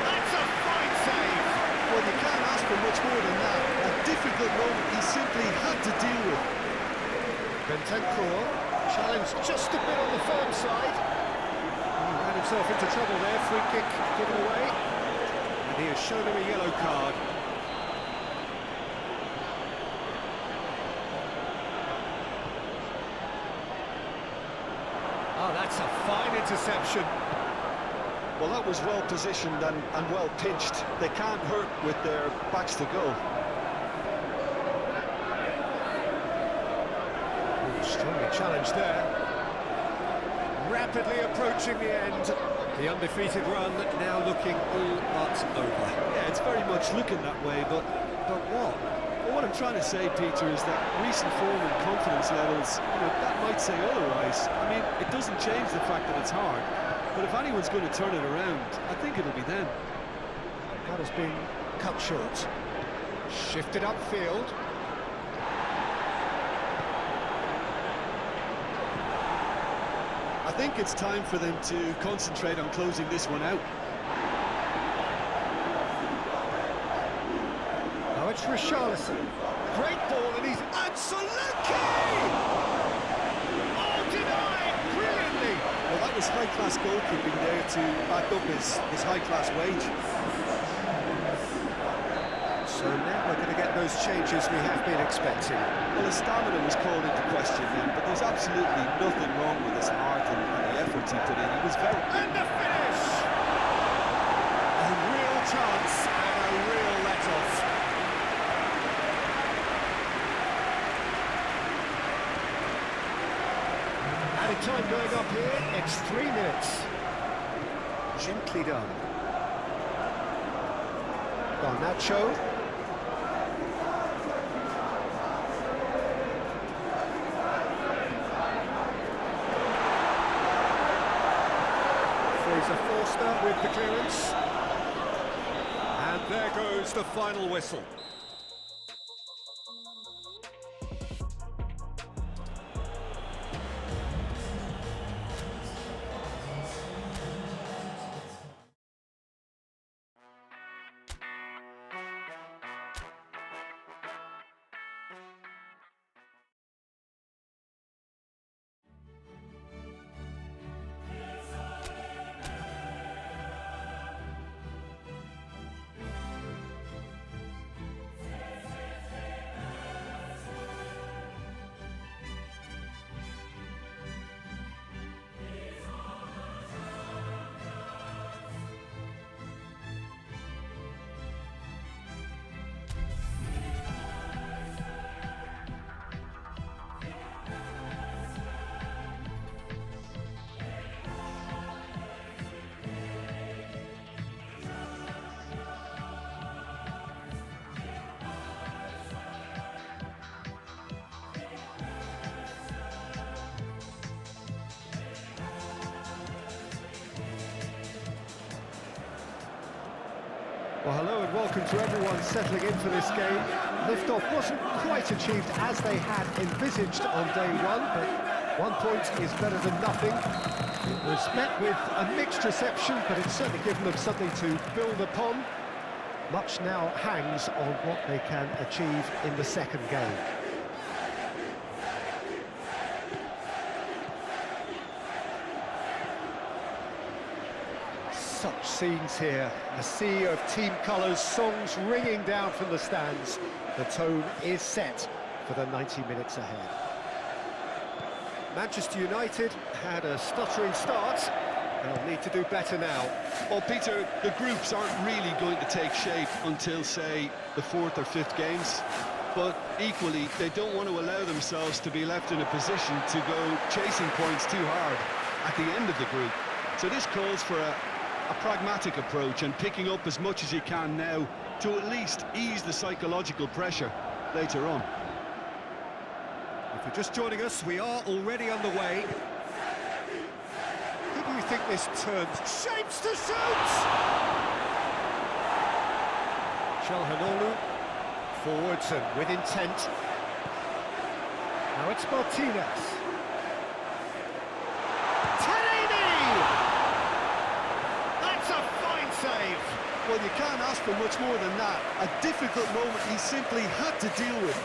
That's a fine save! Well, you can't ask for much more than that. A difficult moment he simply had to deal with. Bentancur challenged just a bit on the firm side. He ran himself into trouble there, free kick given away. And he has shown him a yellow card. Oh, that's a fine interception. Well, that was well positioned and well pitched. They can't hurt with their backs to goal. Strongly challenged there. Rapidly approaching the end. The undefeated run now looking all but over. Yeah, it's very much looking that way, but what? Well, what I'm trying to say, Peter, is that recent form and confidence levels, you know, that might say otherwise. I mean, it doesn't change the fact that it's hard, but if anyone's going to turn it around, I think it'll be them. That has been cut short. Shifted upfield. I think it's time for them to concentrate on closing this one out. Now it's Richarlison. Great ball, and he's Ancelotti! Oh, denied brilliantly! Well, that was high-class goalkeeping there to back up his high-class wage. So now we're going to get those changes we have been expecting. Well, his stamina was called into question then, but there's absolutely nothing wrong with his heart and the efforts he put in. He was very... And the finish! A real chance and a real let-off. Added time going up here, it's 3 minutes. Gently done. Garnacho. Forster with the clearance. And there goes the final whistle. Well, hello and welcome to everyone settling in for this game. Liftoff wasn't quite achieved as they had envisaged on day one, but 1 point is better than nothing. It was met with a mixed reception, but it's certainly given them something to build upon. Much now hangs on what they can achieve in the second game. Such scenes here, a sea of team colours, songs ringing down from the stands. The tone is set for the 90 minutes ahead. Manchester United had a stuttering start. They'll need to do better now. Well, Peter, the groups aren't really going to take shape until, say, the 4th or 5th games. But equally, they don't want to allow themselves to be left in a position to go chasing points too hard at the end of the group. So this calls for a pragmatic approach and picking up as much as you can now to at least ease the psychological pressure later on. If you're just joining us, we are already underway. Who do you think this turns? Shapes to shoot! Calhanoglu forwards and with intent. Now it's Martinez. That's a fine save. Well, you can't ask for much more than that. A difficult moment he simply had to deal with.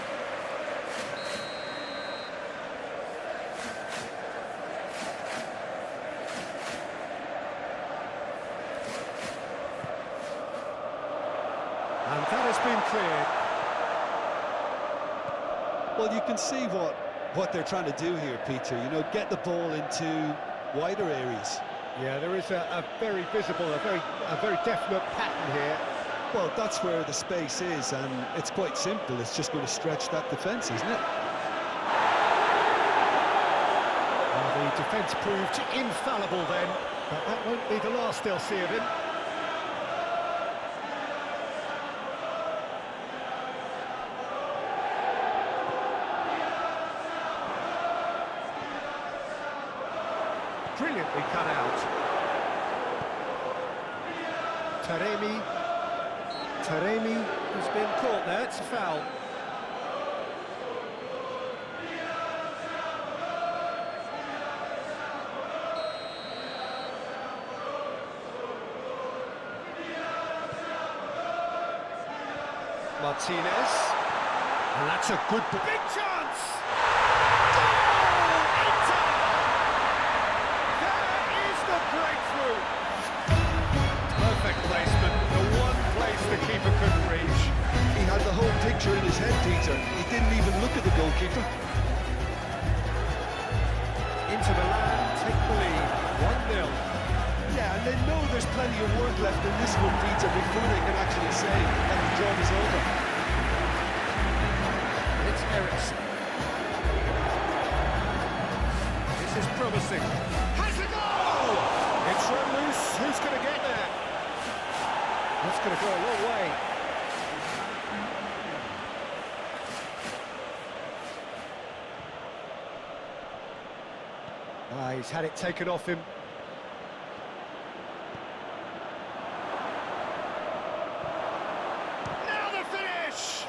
And that has been cleared. Well, you can see what they're trying to do here, Peter. You know, get the ball into wider areas. Yeah, there is a very visible, a very definite pattern here. Well, that's where the space is, and it's quite simple. It's just going to stretch that defence, isn't it? Well, the defence proved infallible then, but that won't be the last they'll see of him. Brilliantly cut out. Taremi has been caught there, it's a foul. Martinez, and that's a good big chance! Breakthrough! Perfect placement, the one place the keeper couldn't reach. He had the whole picture in his head, Peter. He didn't even look at the goalkeeper. Inter Milan take the lead, 1-0. Yeah, and they know there's plenty of work left in this one, Peter, before they can actually say that the job is over. It's Eriksen. This is promising. Has a goal! It's run loose. Who's going to get there? That's going to go a long way. He's had it taken off him. Now the finish!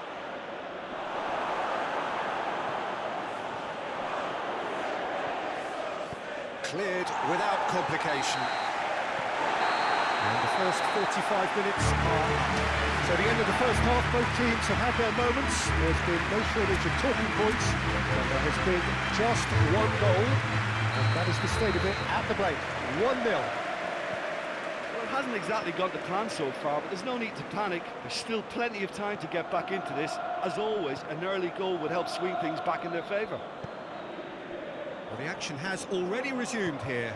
Cleared without complication. And the first 45 minutes are up. So the end of the first half, both teams have had their moments. There's been no shortage of talking points, but there has been just one goal, and that is the state of it at the break. 1-0. Well, it hasn't exactly gone to plan so far, but there's no need to panic. There's still plenty of time to get back into this. As always, an early goal would help swing things back in their favour. Well, the action has already resumed here.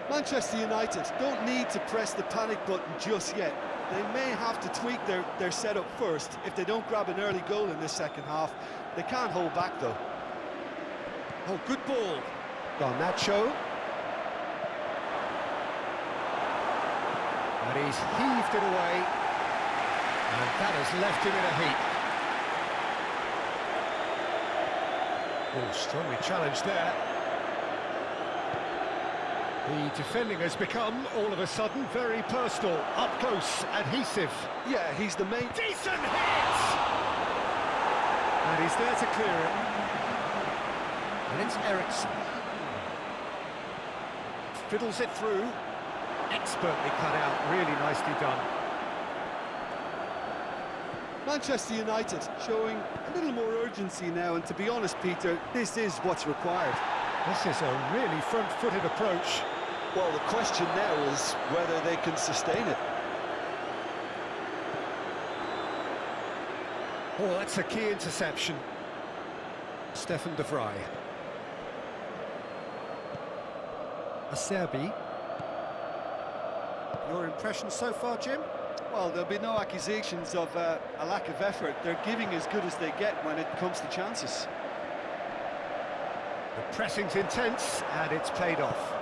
Manchester United don't need to press the panic button just yet. They may have to tweak their setup first if they don't grab an early goal in this second half. They can't hold back, though. Oh, good ball. Garnacho. And he's heaved it away. And that has left him in a heap. Oh, strongly challenged there. The defending has become, all of a sudden, very personal, up close, adhesive. Yeah, he's the main... Decent hit! And he's there to clear it. And it's Eriksen. Fiddles it through. Expertly cut out, really nicely done. Manchester United showing a little more urgency now, and to be honest, Peter, this is what's required. This is a really front-footed approach. Well, the question now is whether they can sustain it. Oh, that's a key interception. Stefan de Vrij. Acerbi. Your impression so far, Jim? Well, there'll be no accusations of a lack of effort. They're giving as good as they get when it comes to chances. The pressing's intense, and it's paid off.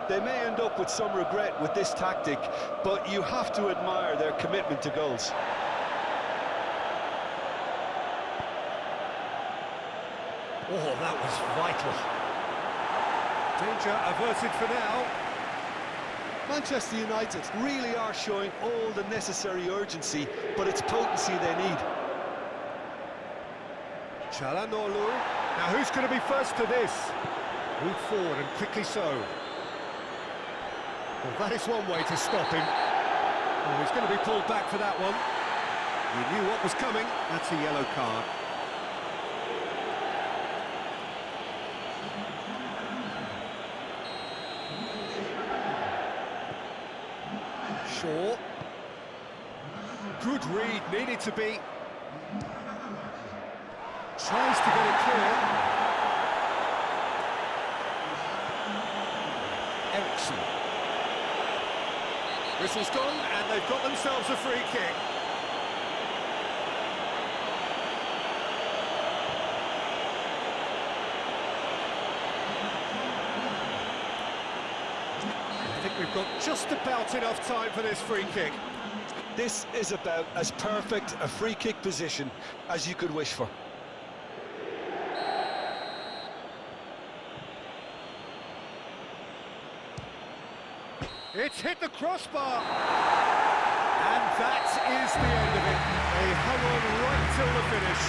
They may end up with some regret with this tactic, but you have to admire their commitment to goals. Oh, that was vital. Danger averted for now. Manchester United really are showing all the necessary urgency, but it's potency they need. Çalhanoğlu. Now who's going to be first to this? Move forward and quickly so. Well, that is one way to stop him. Oh, he's going to be pulled back for that one. He knew what was coming. That's a yellow card. Shaw. Good read, needed to be. Tries to get it clear. Ericsson. Whistle's gone, and they've got themselves a free kick. I think we've got just about enough time for this free kick. This is about as perfect a free kick position as you could wish for. It's hit the crossbar. And that is the end of it. They hung on right till the finish.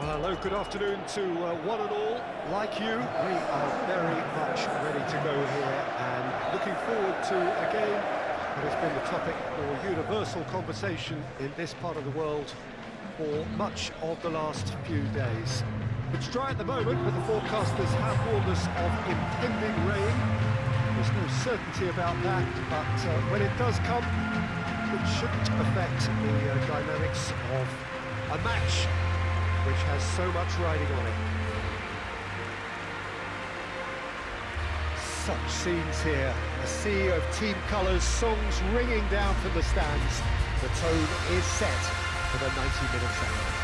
Well, hello, good afternoon to one and all. Like you, we are very much ready to go here and looking forward to a game that has been the topic for universal conversation in this part of the world for much of the last few days. It's dry at the moment, but the forecasters have warned us of impending rain. There's no certainty about that, but when it does come, it shouldn't affect the dynamics of a match which has so much riding on it. Such scenes here, a sea of team colours, songs ringing down from the stands. The tone is set for the 90 minutes hour.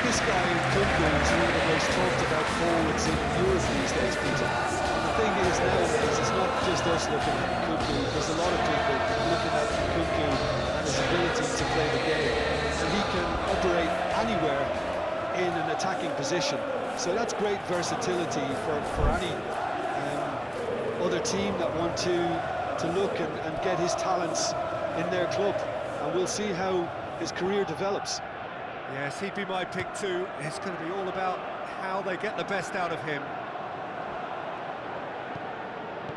This guy in Kunku is one of the most talked about forwards in Europe these days, Peter. And the thing is nowadays, it's not just us looking at Kunku. There's a lot of people looking at Kunku and his ability to play the game. And he can operate anywhere in an attacking position. So that's great versatility for any other team that want to look and get his talents in their club. And we'll see how his career develops. Yes, he'd be my pick too. It's going to be all about how they get the best out of him.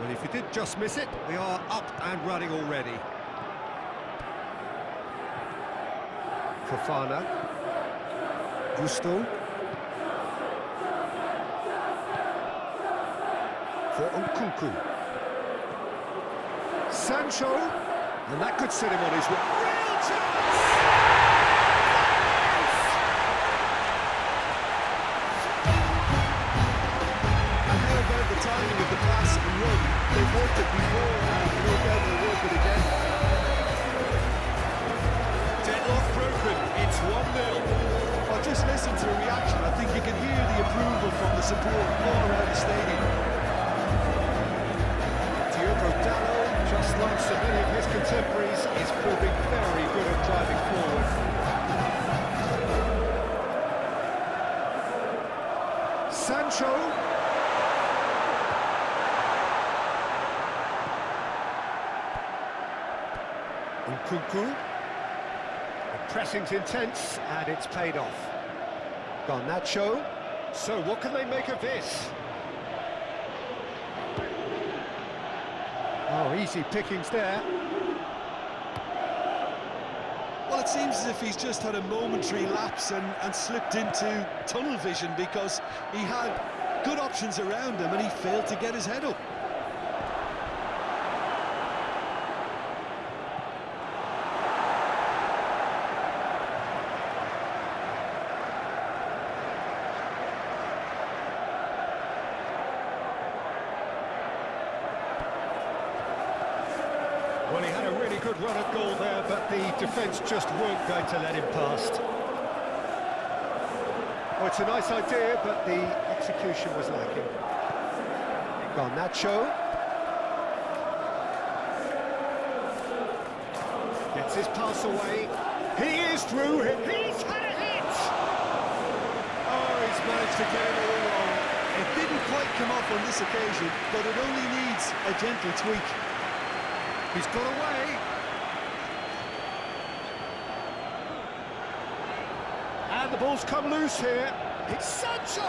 Well, if you did just miss it, we are up and running already. Fofana. Gusto. For Nkunku. Sancho. And that could set him on his way. Real chance! The timing of the pass and run. They've worked it before, and no doubt they'll work it again. Deadlock broken, it's 1-0. Well, just listen to the reaction. I think you can hear the approval from the support all around the stadium. Diogo Dalot, just like so many of his contemporaries, is proving very good at driving forward. Sancho. Nkunku. The pressing's intense, and it's paid off. Garnacho. So what can they make of this? Oh, easy pickings there. Well, it seems as if he's just had a momentary lapse and slipped into tunnel vision, because he had good options around him and he failed to get his head up. Well, he had a really good run at goal there, but the defence just weren't going to let him past. Oh, it's a nice idea, but the execution was lacking. Garnacho. Gets his pass away. He is through. He's had a hit! Oh, he's managed to get it all wrong. It didn't quite come off on this occasion, but it only needs a gentle tweak. He's got away. And the ball's come loose here. It's Sancho!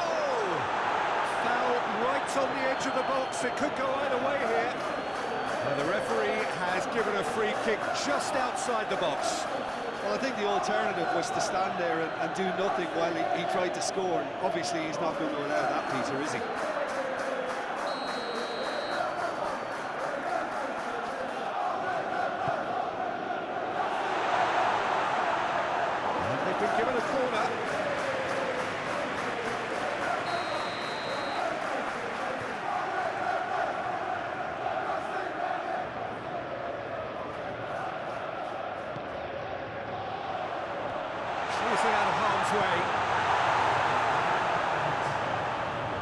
Foul right on the edge of the box. It could go either way here. And the referee has given a free kick just outside the box. Well, I think the alternative was to stand there and do nothing while he tried to score. And obviously, he's not going to allow that, Peter, is he? They've been given a corner. Closing out of harm's way.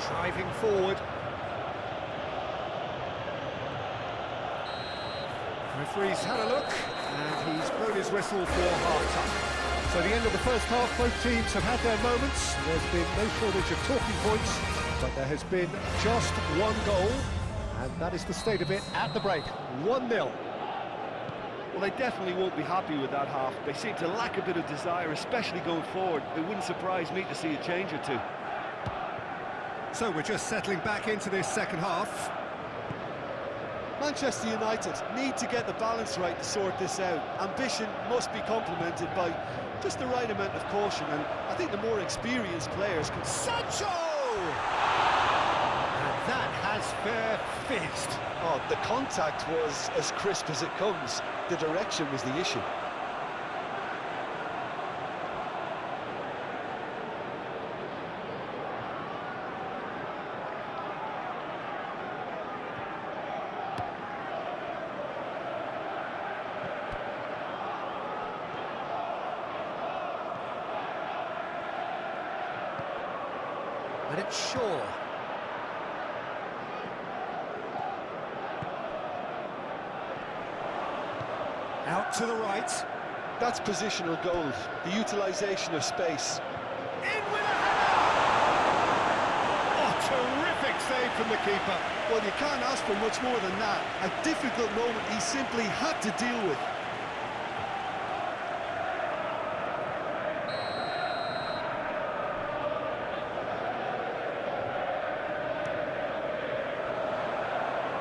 Driving forward. Referee's had a look, and he's blown his whistle for half-time. So the end of the first half, both teams have had their moments. There's been no shortage of talking points, but there has been just one goal, and that is the state of it at the break. 1-0. Well, they definitely won't be happy with that half. They seem to lack a bit of desire, especially going forward. It wouldn't surprise me to see a change or two. So we're just settling back into this second half. Manchester United need to get the balance right to sort this out. Ambition must be complemented by just the right amount of caution, and I think the more experienced players can... Sancho! And that has fair fizzed. Oh, the contact was as crisp as it comes. The direction was the issue. And it's Shaw. Out to the right. That's positional gold, the utilisation of space. In with a header! Oh, terrific save from the keeper. Well, you can't ask for much more than that. A difficult moment he simply had to deal with.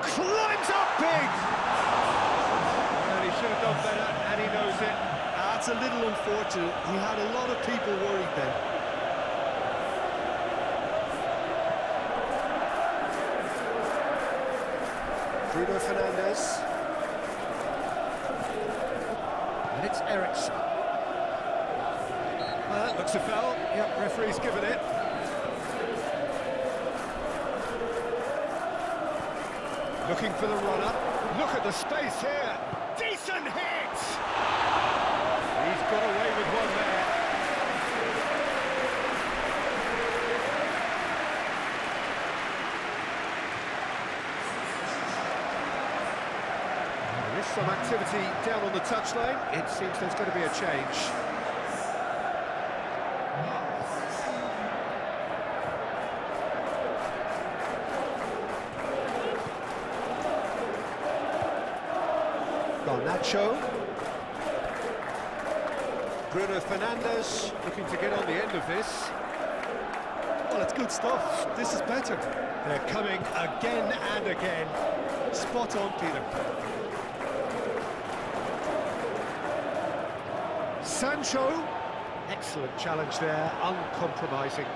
Climbs up big! Well, he should have done better, and he knows it. That's a little unfortunate. He had a lot of people worried then. Bruno Fernandes. And it's Ericsson. Well, that looks a foul. Yep, referee's given it. Looking for the runner. Look at the space here. Decent hit! He's got away with one there. There is some activity down on the touchline. It seems there's going to be a change. Garnacho. Bruno Fernandes looking to get on the end of this. Well, it's good stuff. This is better. They're coming again and again. Spot on, Peter. Sancho. Excellent challenge there, uncompromising.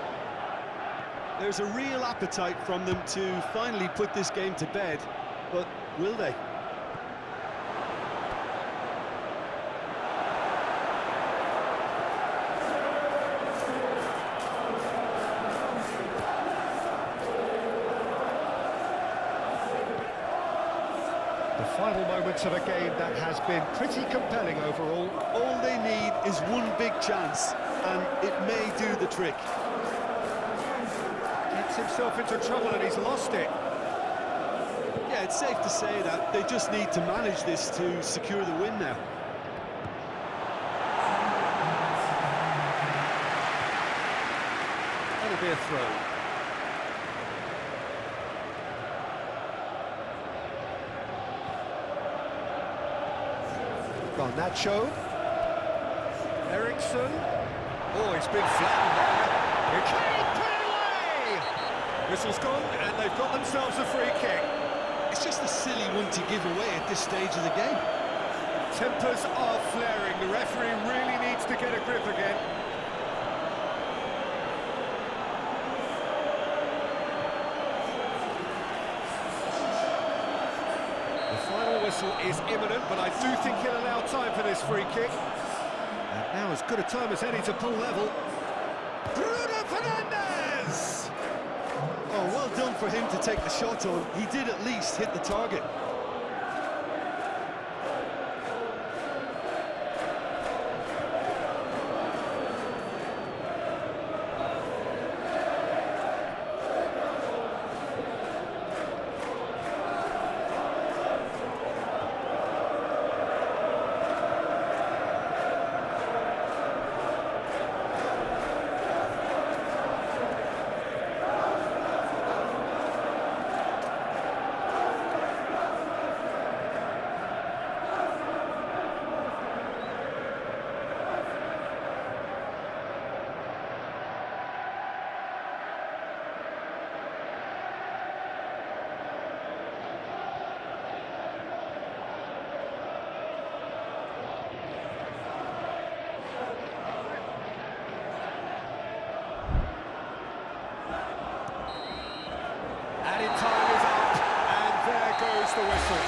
There's a real appetite from them to finally put this game to bed, but will they? The final moments of a game that has been pretty compelling overall. All they need is one big chance, and it may do the trick. Gets himself into trouble and he's lost it. Yeah, it's safe to say that they just need to manage this to secure the win now. That'll be a throw. Garnacho. Ericsson. Oh, he's been flattened there. He can't put it away! Whistle's gone, and they've got themselves a free kick. It's just a silly one to give away at this stage of the game. Tempers are flaring. The referee really needs to get a grip again. The final whistle is imminent, but I do think he'll allow time for this free kick. And now as good a time as any to pull level. Bruno Fernandes! Oh, well done for him to take the shot on. He did at least hit the target. Added time is up, and there goes the whistle.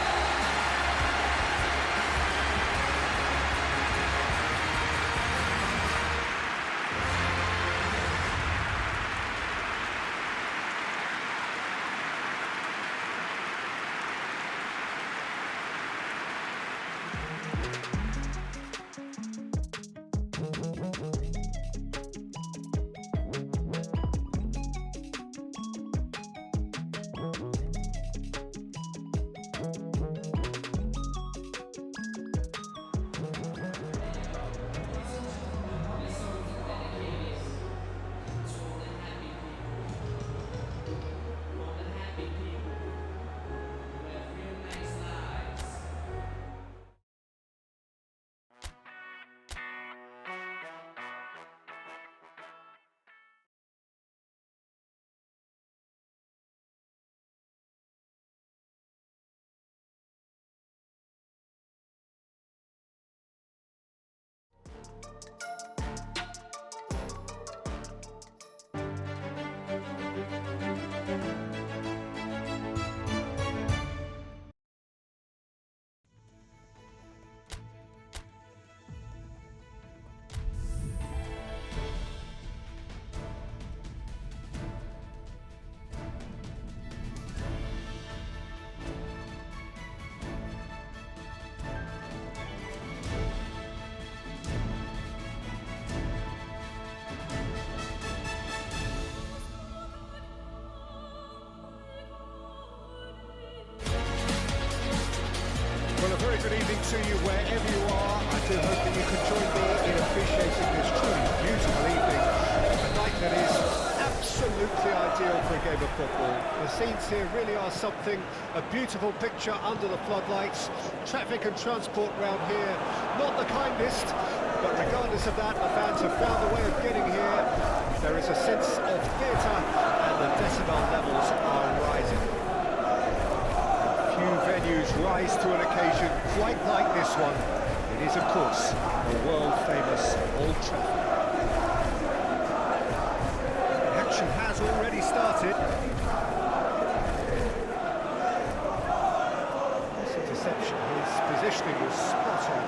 very good evening to you wherever you are. I do hope that you can join me in appreciating this truly beautiful evening. A night that is absolutely ideal for a game of football. The scenes here really are something, a beautiful picture under the floodlights. Traffic and transport round here, not the kindest, but regardless of that, the fans have found a way of getting here. There is a sense of theatre and the decibel levels are rising. Few venues rise to an occasion quite like this one. It is, of course, the world-famous Old Trafford. The action has already started. This interception, his positioning was spot on.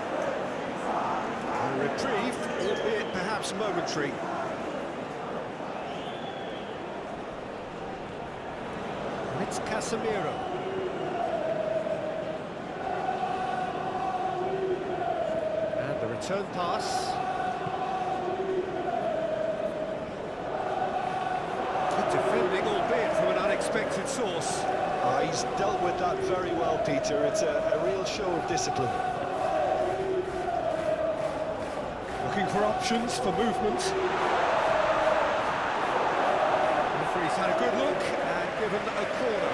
A reprieve, albeit perhaps momentary. And it's Casemiro. Return pass. Good defending, albeit from an unexpected source. He's dealt with that very well, Peter. It's a real show of discipline. Looking for options for movement. The referee's had a good look and given a corner.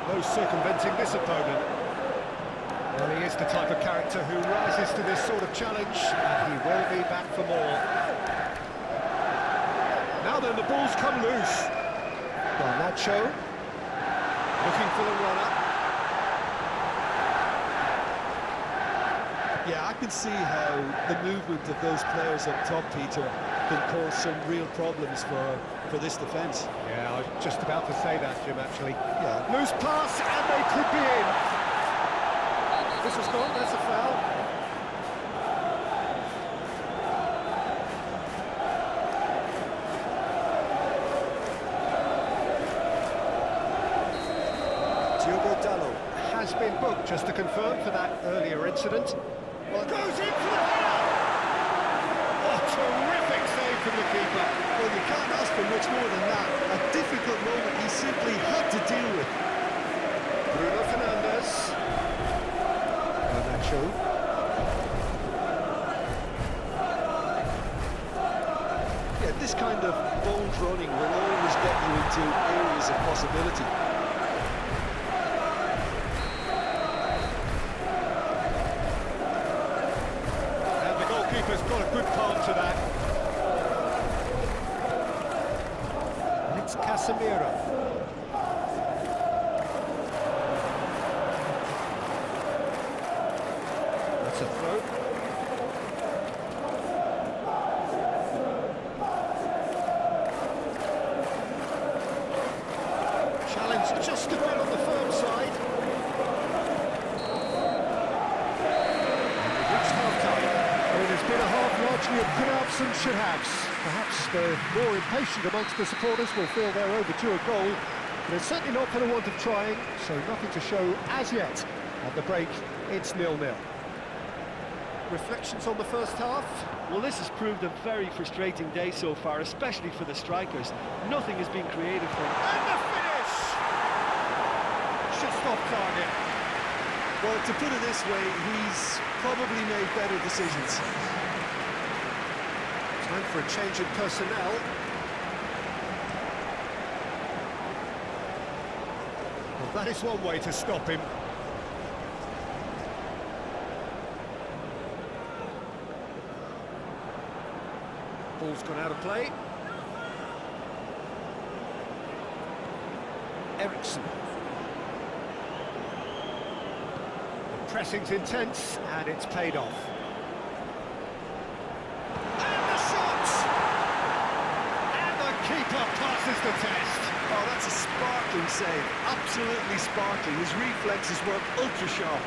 No circumventing this opponent. Well, he is the type of character who rises to this sort of challenge, and he will be back for more. Now then, the ball's come loose. Nacho, looking for the runner. Yeah, I can see how the movement of those players up top, Peter, can cause some real problems for this defence. Yeah, I was just about to say that, Jim, actually. Yeah. Loose pass, and they could be in. This was gone, that's a foul. Diogo Dalot has been booked, just to confirm, for that earlier incident. Well, goes in for the header! Oh, terrific save from the keeper. Well, you can't ask for much more than that. A difficult moment he simply had to deal with. Bruno Fernandes. Nacho. Yeah, this kind of bold running will always get you into areas of possibility. Keeper's got a good palm to that. And it's Casemiro. That's a throw. Challenge just a bit on the firm side. And we've reached half-time. It's been a half largely of could-haves and should-haves. Perhaps the more impatient amongst the supporters will feel they're overdue a goal, but it's certainly not for the want of trying, so nothing to show as yet. At the break, it's 0-0. Reflections on the first half? Well, this has proved a very frustrating day so far, especially for the strikers. Nothing has been created for them. And the finish! Just off target. Well, to put it this way, he's probably made better decisions. Time for a change in personnel. Well, that is one way to stop him. Ball's gone out of play. Ericsson. Pressing's intense, and it's paid off. And the shot! And the keeper passes the test. Oh, that's a sparkling save. Absolutely sparkling. His reflexes were ultra-sharp.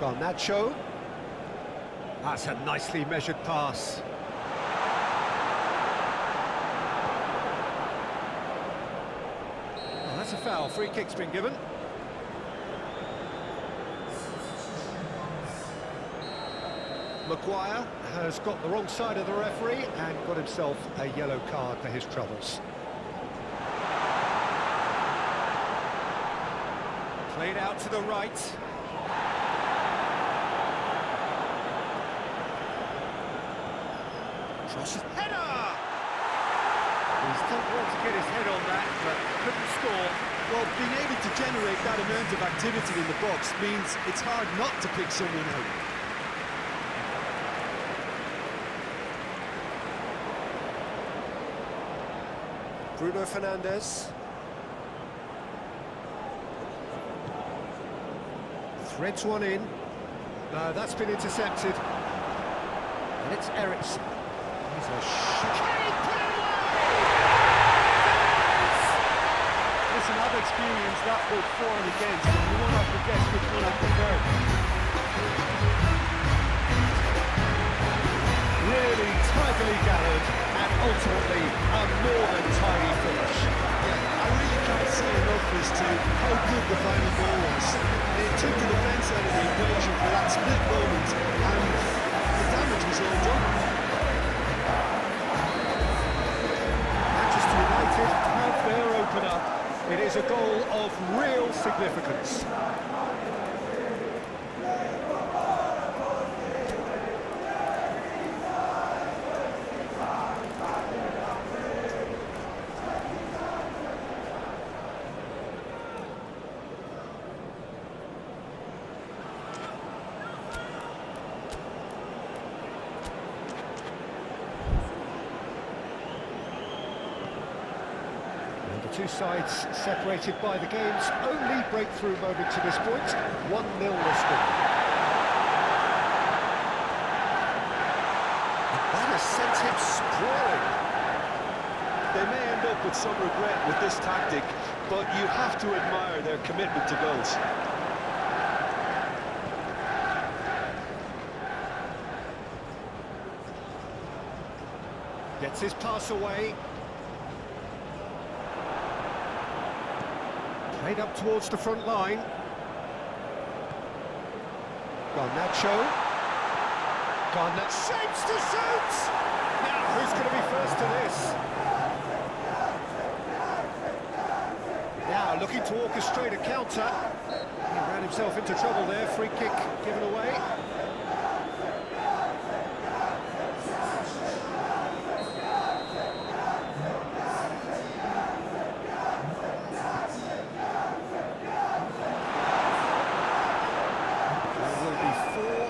Garnacho. That's a nicely measured pass. Well, that's a foul. Free kick's been given. Maguire has got the wrong side of the referee and got himself a yellow card for his troubles. Played out to the right. Cross header! He's done well to get his head on that, but couldn't score. Well, being able to generate that amount of activity in the box means it's hard not to pick someone out. Bruno Fernandes. Threads one in. No, that's been intercepted. And it's Ericsson. He's a Listen, I've experienced that both for and against, and you won't have to guess which one I prefer. really tidily gathered and ultimately a more than tidy finish. I really can't say enough as to how good the final goal was. It took the defence out of the equation for that split moment, and the damage was all done. Manchester United have their opener. It is a goal of real significance. Two sides separated by the game's only breakthrough moment to this point. 1-0 the score. That has sent him sprawling. They may end up with some regret with this tactic, but you have to admire their commitment to goals. Gets his pass away. Played up towards the front line. Garnacho. Garnacho shapes to shoot! Now, who's going to be first to this? Now, looking to orchestrate a counter. He ran himself into trouble there. Free kick given away.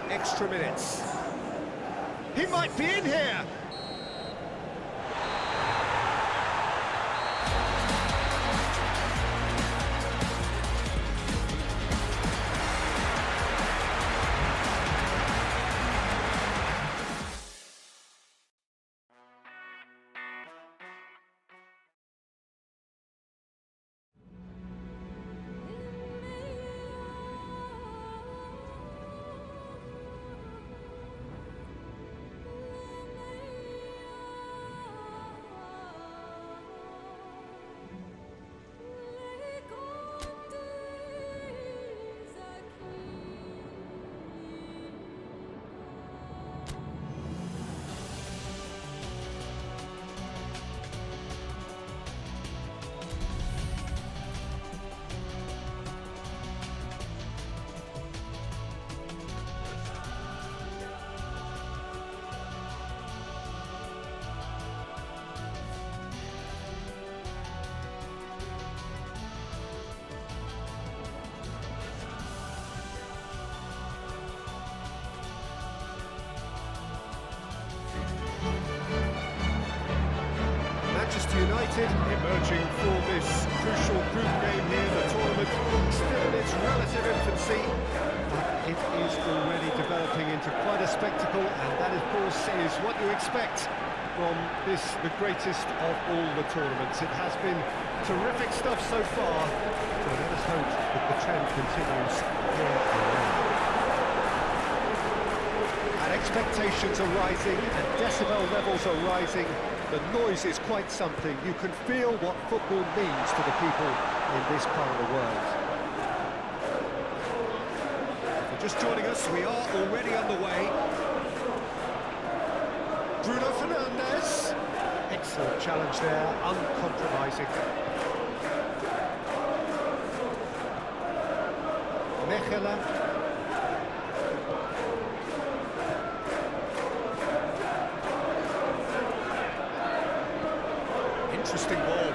Extra minutes. He might be in here. Manchester United emerging for this crucial group game here. The tournament still in its relative infancy, but it is already developing into quite a spectacle, and that, of course, is what you expect from this, the greatest of all the tournaments. It has been terrific stuff so far, so let us hope that the trend continues here and now. Expectations are rising and decibel levels are rising. The noise is quite something. You can feel what football means to the people in this part of the world. If you're just joining us, we are already underway. Bruno Fernandes. Excellent challenge there, uncompromising. Mechelen. Interesting ball.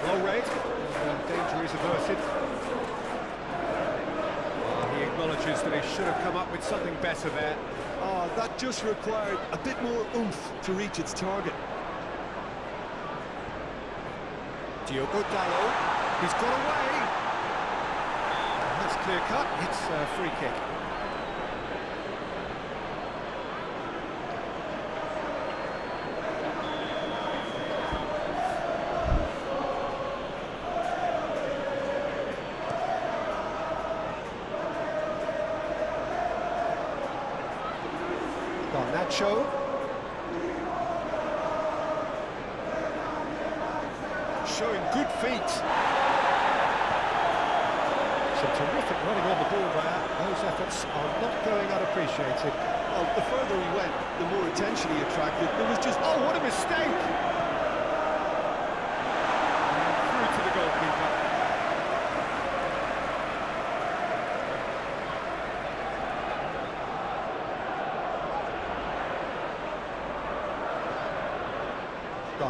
Well read. Danger is averted. He acknowledges that he should have come up with something better there. Oh, that just required a bit more oomph to reach its target. Diogo Dalot. He's got away. That's clear cut. It's a free kick. Nacho. Showing good feet. Some terrific running on the ball there. Those efforts are not going unappreciated. Well, the further he went, the more attention he attracted. There was just... Oh, what a mistake! Through to the goalkeeper.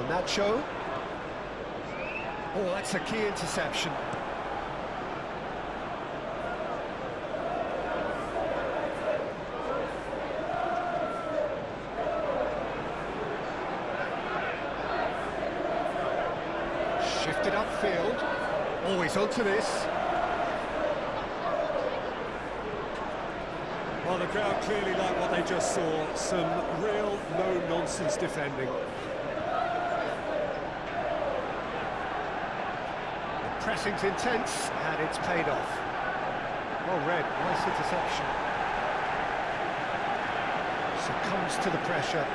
Nacho. Oh, that's a key interception. Shifted upfield. Oh, he's onto this. Well, the crowd clearly like what they just saw. Some real no-nonsense defending. Pressing's intense, and it's paid off. Well read, nice interception. Succumbs to the pressure.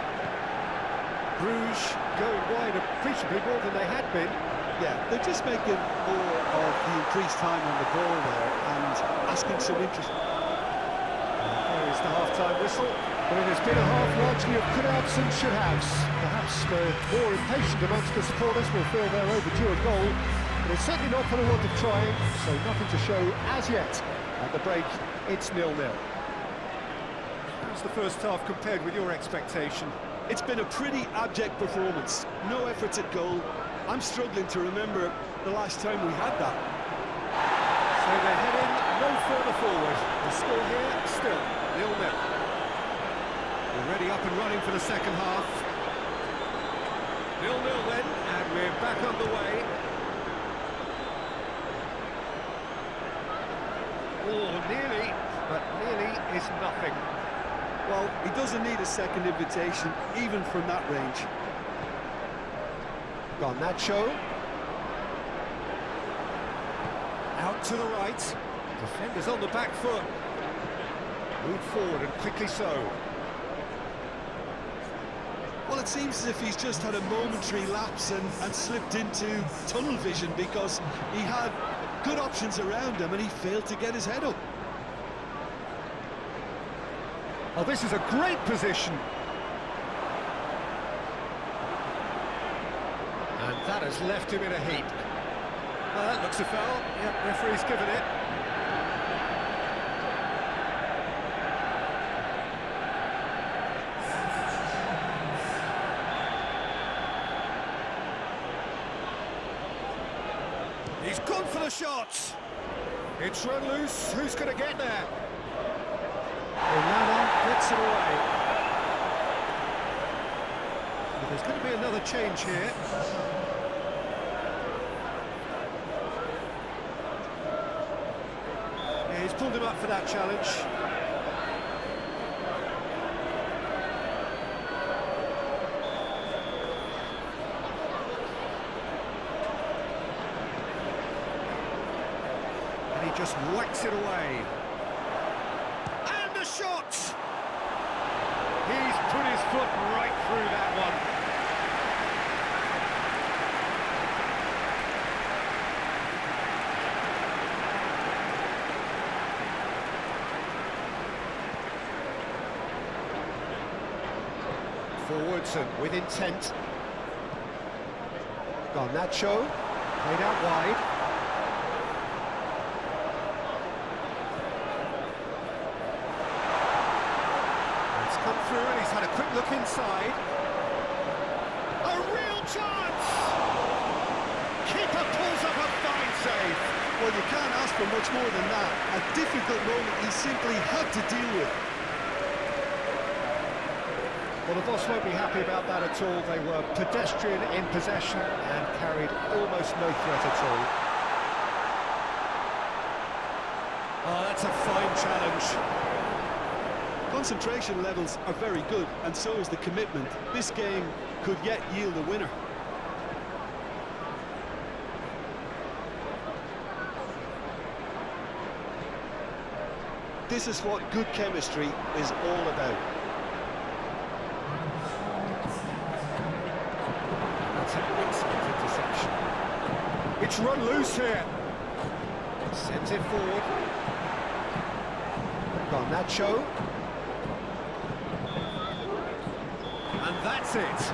Bruges going wide appreciably more than they had been. Yeah, they're just making more of the increased time on the ball there and asking some interest. There is the half-time whistle. Well, it has been a half largely of could-haves and should-haves. Perhaps the more impatient amongst the supporters will feel they're overdue a goal. But it's certainly not for the want of trying, so nothing to show as yet. At the break, it's 0-0. How's the first half compared with your expectation? It's been a pretty abject performance. No efforts at goal. I'm struggling to remember the last time we had that. So they're heading no further forward. The score here, still 0-0. Already up and running for the second half. 0-0 then, and we're back underway. Oh, nearly, but nearly is nothing. Well, he doesn't need a second invitation, even from that range. Nacho. Out to the right. Defenders on the back foot. Move forward and quickly so. Well, it seems as if he's just had a momentary lapse and slipped into tunnel vision because he had good options around him and he failed to get his head up. Oh, this is a great position. And that has left him in a heap. That looks a foul. Yep, referee's given it. He's gone for the shots. It's run loose. Who's going to get there? Onana gets it away. Well, there's going to be another change here. Yeah, he's pulled him up for that challenge. And he just whacks it away. He's put his foot right through that one. Forwards and with intent. Garnacho, played out wide. It's come through and he's had a quick look inside. A real chance! Keeper pulls up a fine save. Well, you can't ask for much more than that. A difficult moment he simply had to deal with. Well, the boss won't be happy about that at all. They were pedestrian in possession and carried almost no threat at all. Oh, that's a fine challenge. Concentration levels are very good, and so is the commitment. This game could yet yield a winner. This is what good chemistry is all about. That's an excellent interception. It's run loose here. Sends it forward. Garnacho. And that's it.